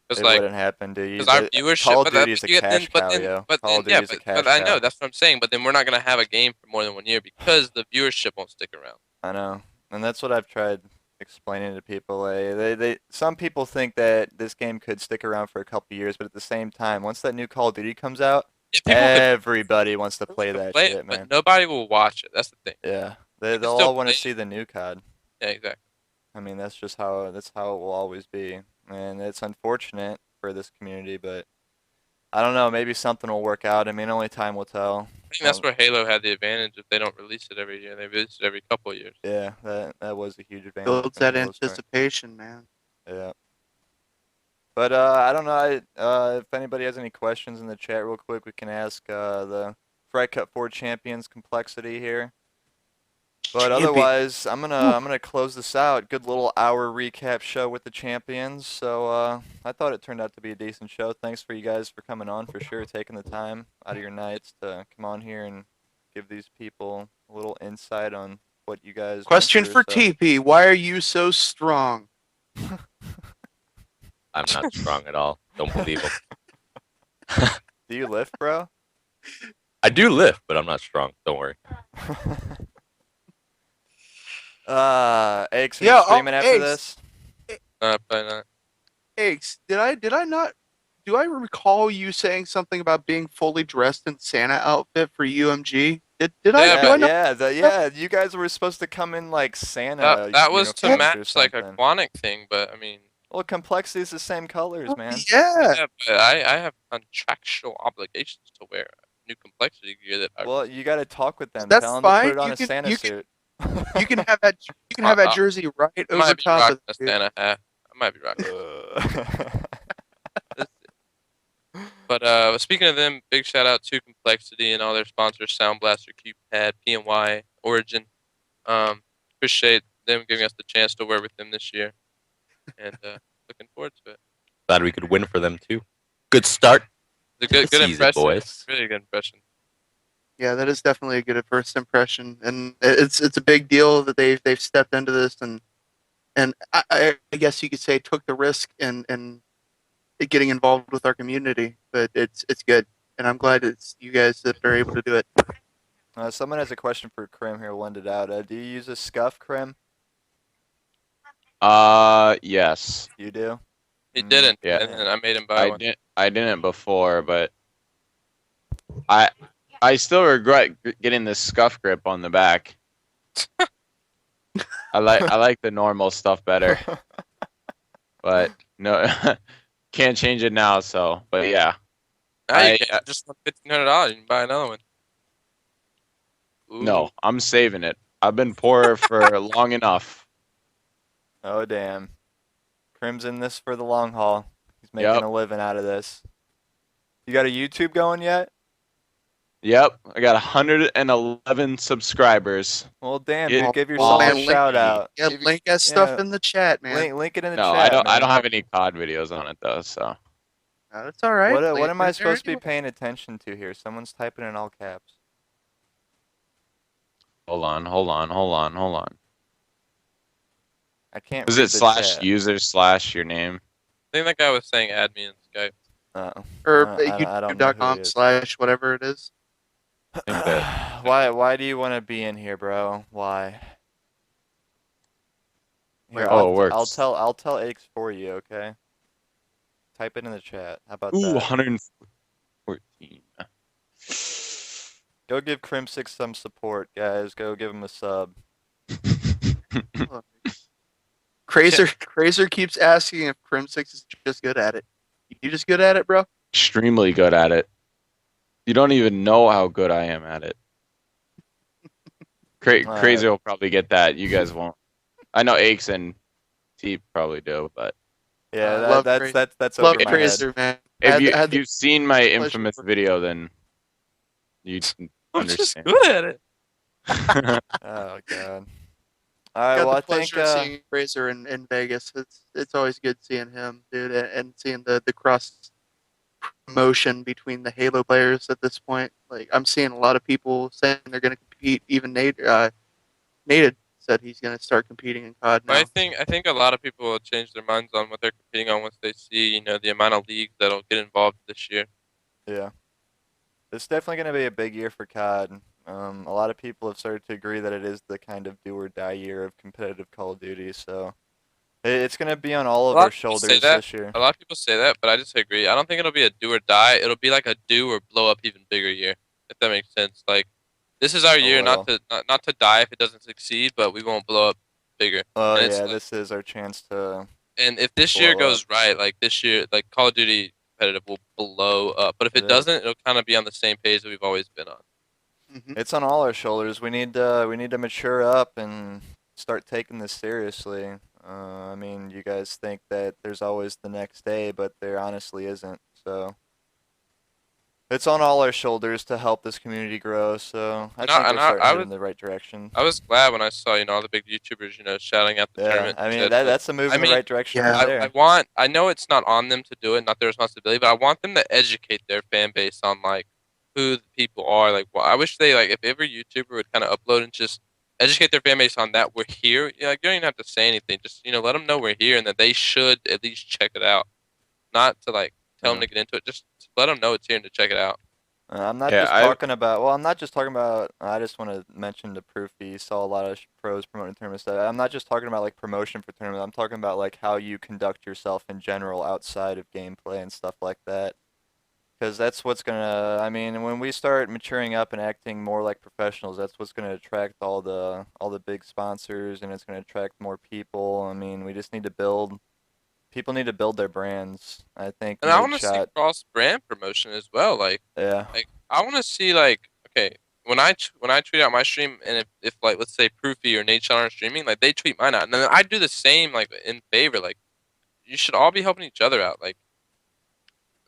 Because It like, wouldn't happen, dude. because our viewership, Call of but that- Duty is a you get- cash but cow, then, yo. but Call then, of yeah, Duty is a cash but I know cow. that's what I'm saying. But then we're not gonna have a game for more than 1 year because the viewership won't stick around. I know, and that's what I've tried explaining to people. Like, some people think that this game could stick around for a couple years, but at the same time, once that new Call of Duty comes out, Yeah, people could everybody wants to play that play shit, it, man. but nobody will watch it. That's the thing. Yeah, can they'll still all want to play see the new COD. Yeah, exactly. I mean, that's how it will always be, and it's unfortunate for this community, but I don't know. Maybe something will work out. I mean, only time will tell. I think that's where Halo had the advantage if they don't release it every year. They release it every couple of years. Yeah, that was a huge advantage. builds for that the most part. anticipation, man. Yeah. But I don't know. If anybody has any questions in the chat, real quick, we can ask the Frag Cup 4 champions complexity here. But Champion. otherwise, I'm gonna close this out. Good little hour recap show with the champions. So I thought it turned out to be a decent show. Thanks for you guys for coming on, for sure, taking the time out of your nights to come on here and give these people a little insight on what you guys. went Question through, for so. TP: why are you so strong? I'm not strong at all. Don't believe him. Do you lift, bro? I do lift, but I'm not strong. Don't worry. Eggs, are Yeah, you streaming after Eggs. this? Probably not. Eggs, did I not? Do I recall you saying something about being fully dressed in Santa outfit for UMG? Did I? Yeah, Do I not? Yeah, you guys were supposed to come in like Santa. That was to uniforms or match like a something. Quanic thing, but I mean, Well, complexity is the same colors, man. Yeah. yeah, but I have contractual obligations to wear new complexity gear that I Well, you got to talk with them. That's Tell them fine. to put it on You a can- Santa you can- suit. You can have that. You can have that jersey right I over might be top rocking of a it. Dude. Santa hat. I might be rocking. Let's see. But speaking of them, big shout out to Complexity and all their sponsors: Sound Blaster, QPad, PNY, Origin. Appreciate them giving us the chance to work with them this year, and looking forward to it. Glad we could win for them too. Good start. It's a good Season, impression, boys. really good impression. Yeah, that is definitely a good first impression, and it's a big deal that they've stepped into this and I guess you could say took the risk and getting involved with our community. But it's good, and I'm glad it's you guys that are able to do it. Someone has a question for Krim here. Lend it out. Do you use a scuff, Krim? Yes. You do. He didn't, Yeah. and then I made him buy one. I didn't before, but I still regret getting the scuff grip on the back. I like the normal stuff better, but no, can't change it now. So, but yeah, Now you I- can just $1,500. You can buy another one. Ooh. no, I'm saving it. I've been poor for long enough. Oh damn. Krim's in this for the long haul. He's making Yep. a living out of this. You got a YouTube going yet? Yep, I got 111 subscribers. Well, damn, Yeah. dude, give yourself man, a link- shout out. Yeah, Give- link us stuff yeah. in the chat, man. link it in the No, chat. I don't man. have any COD videos on it though. So That's all right. What Link am I it supposed to be there. paying attention to here? Someone's typing in all caps. hold on. I can't Was read it the slash chat. user slash your name? I think that guy was saying add me in Skype. Uh-oh. Or I don't know who he youtube.com is. / whatever it is. think that- Why do you want to be in here, bro? Why? Here, Oh, it works. I'll tell Aches for you, okay? Type it in the chat. How about Ooh, that? 114. Go give Crim6 some support, guys. Go give him a sub. Crazer keeps asking if Crim6 is just good at it. You just good at it, bro? Extremely good at it. You don't even know how good I am at it. Crazy will probably get that. You guys won't. I know Aches and T probably do, but Yeah, love that's Love over my head. Crazer, man. if you've seen my pleasure infamous working video, then you I'm just understand. good at it. Oh god. All right, Got well the I think pleasure of seeing Fraser in Vegas. It's always good seeing him, dude, and seeing the cross promotion between the Halo players at this point. Like I'm seeing a lot of people saying they're going to compete. Even Nate said he's going to start competing in COD now. But I think a lot of people will change their minds on what they're competing on once they see, the amount of leagues that'll get involved this year. yeah. It's definitely going to be a big year for COD. A lot of people have started to agree that it is the kind of do or die year of competitive Call of Duty, so it's going to be on all of A lot our of people say shoulders that. this year. A lot of people say that, but I disagree. I don't think it'll be a do or die. It'll be like a do or blow up even bigger year, if that makes sense. Like this is our year, not to die if it doesn't succeed, but we won't blow up bigger. Oh And it's yeah, like- this is our chance to. And if this year blow goes right, like this year, like Call of Duty competitive will blow up. But if it It is. doesn't, it'll kind of be on the same page that we've always been on. Mhm. It's on all our shoulders. We need to mature up and start taking this seriously. I mean, you guys think that there's always the next day, but there honestly isn't. So it's on all our shoulders to help this community grow. So I think we're starting to head in the right direction. I was glad when I saw, all the big YouTubers, shouting out the Yeah, tournament. I mean said, that's a move I in the mean, right direction yeah. right there. I know it's not on them to do it, not their responsibility, but I want them to educate their fan base on like who the people are. Like, well, I wish they if every YouTuber would kind of upload and just educate their fan base on that we're here. You don't even have to say anything. Just let them know we're here and that they should at least check it out. Not to tell them to get into it. Just let them know it's here and to check it out. I'm not Yeah, just talking about. Well, I'm not just talking about. I just want to mention to Proofy. Saw a lot of pros promoting tournament stuff. I'm not just talking about like promotion for tournament. I'm talking about like how you conduct yourself in general outside of gameplay and stuff like that. Because that's what's gonna. I mean, when we start maturing up and acting more like professionals, that's what's gonna attract all the big sponsors, and it's gonna attract more people. I mean, we just need to build. People need to build their brands. I think. And I want to see Nadeshot- cross brand promotion as well. Yeah. I want to see okay, when I tweet out my stream, and if like let's say Proofy or Nate Sean are streaming, like they tweet mine out, and then I do the same like in favor. Like you should all be helping each other out. Like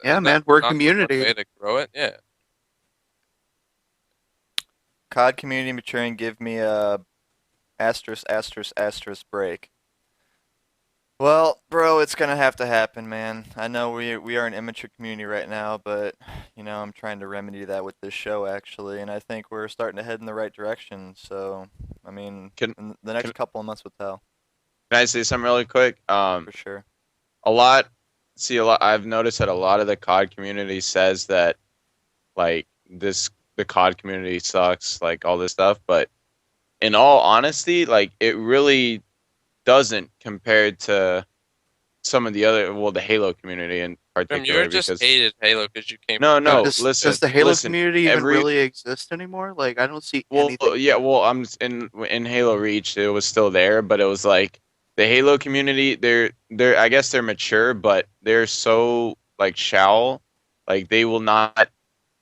Yeah, is man, that we're a not the best way community. to grow it? Yeah. COD community maturing. Give me a asterisk break. Well, bro, it's gonna have to happen, man. I know we are an immature community right now, but I'm trying to remedy that with this show actually, and I think we're starting to head in the right direction. So, I mean, Can in the next can, couple of months will tell can I say something really quick? for sure. A lot. See, a lot. I've noticed that a lot of the COD community says that like the COD community sucks, like all this stuff. But in all honesty, like it really doesn't compared to some of the other, well, the Halo community in Grim, you're particular. just Because hated Halo because you came no, from No, no, COD. listen, does the Halo listen. community even Every really exist anymore? Like, I don't see well, anything. yeah, well, in Halo Reach, it was still there, but it was like the Halo community. They're I guess they're mature, but they're so like shallow, like they will not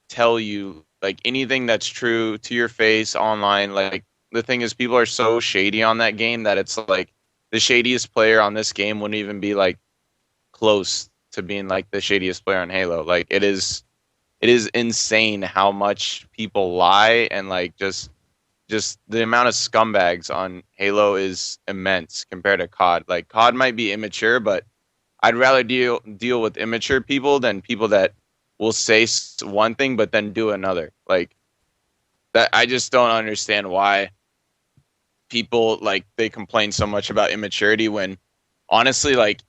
tell you like anything that's true to your face online. Like the thing is, people are so shady on that game that it's like the shadiest player on this game wouldn't even be like close to being like the shadiest player on Halo. Like it is insane how much people lie and like just the amount of scumbags on Halo is immense compared to COD. Like COD might be immature, but I'd rather deal with immature people than people that will say one thing but then do another. Like that, I just don't understand why people like they complain so much about immaturity when honestly, like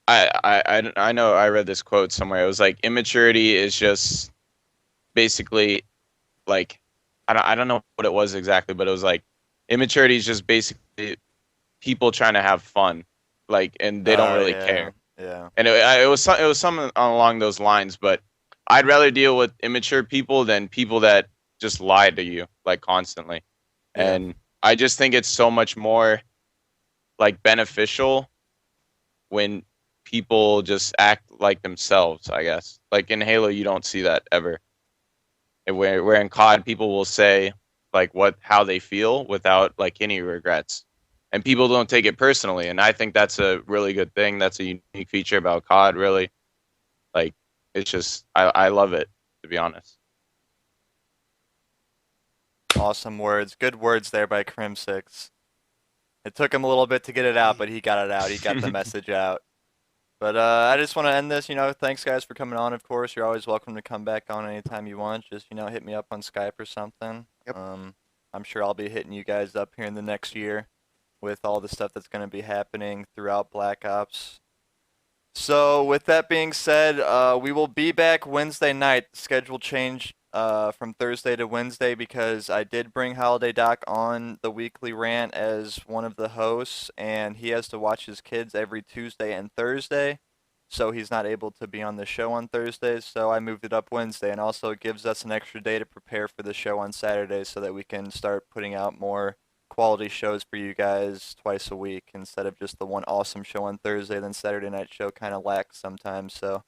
I know I read this quote somewhere. It was like immaturity is just basically like I don't know what it was exactly, but it was like immaturity is just basically people trying to have fun, like, and they don't really Yeah, care. yeah, And it was something along those lines. But I'd rather deal with immature people than people that just lie to you like constantly. yeah. And I just think it's so much more like beneficial when people just act like themselves. I guess like in Halo, you don't see that ever. And where in COD, people will say like how they feel without like any regrets, and people don't take it personally. And I think that's a really good thing. That's a unique feature about COD. Really, like it's just I love it, to be honest. Awesome words. Good words there by Crim6. It took him a little bit to get it out, but he got it out. He got the message out. But I just want to end this. Thanks guys for coming on. Of course, you're always welcome to come back on anytime you want. Just hit me up on Skype or something. Yep. I'm sure I'll be hitting you guys up here in the next year with all the stuff that's going to be happening throughout Black Ops. So with that being said, we will be back Wednesday night. The schedule changed from Thursday to Wednesday because I did bring Holiday Doc on the Weekly Rant as one of the hosts, and he has to watch his kids every Tuesday and Thursday, so he's not able to be on the show on Thursdays. So I moved it up Wednesday, and also it gives us an extra day to prepare for the show on Saturdays so that we can start putting out more quality shows for you guys twice a week instead of just the one awesome show on Thursday. Then Saturday night show kind of lacks sometimes. So,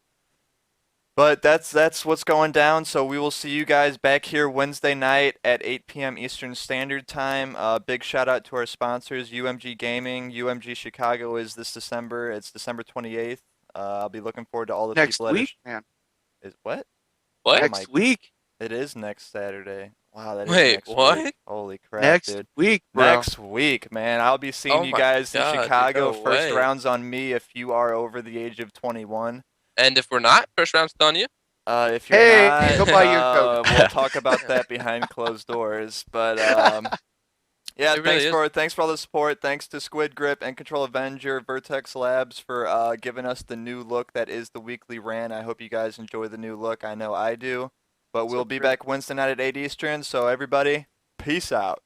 but that's what's going down. So we will see you guys back here Wednesday night at 8 p.m. Eastern Standard Time. Big shout out to our sponsors, UMG Gaming. UMG Chicago is this December. It's December 28th. I'll be looking forward to all the Next people that week, man. is what? What? Oh my- Next week. It is next Saturday. Wow, that is Wait, next what? week. Holy crap, Next dude. week, bro. Next week, man. I'll be seeing Oh you my guys in God, dude, Chicago. no First way. rounds on me if you are over the age of 21. And if we're not, first round's done you. If you're Hey, not, go buy your coat. we'll talk about that behind closed doors. But yeah, It really is. thanks for all the support. Thanks to Squid Grip and Control Avenger, Vertex Labs for giving us the new look that is the Weekly Rant. I hope you guys enjoy the new look. I know I do. But we'll be back Wednesday night at 8 Eastern. So everybody, peace out.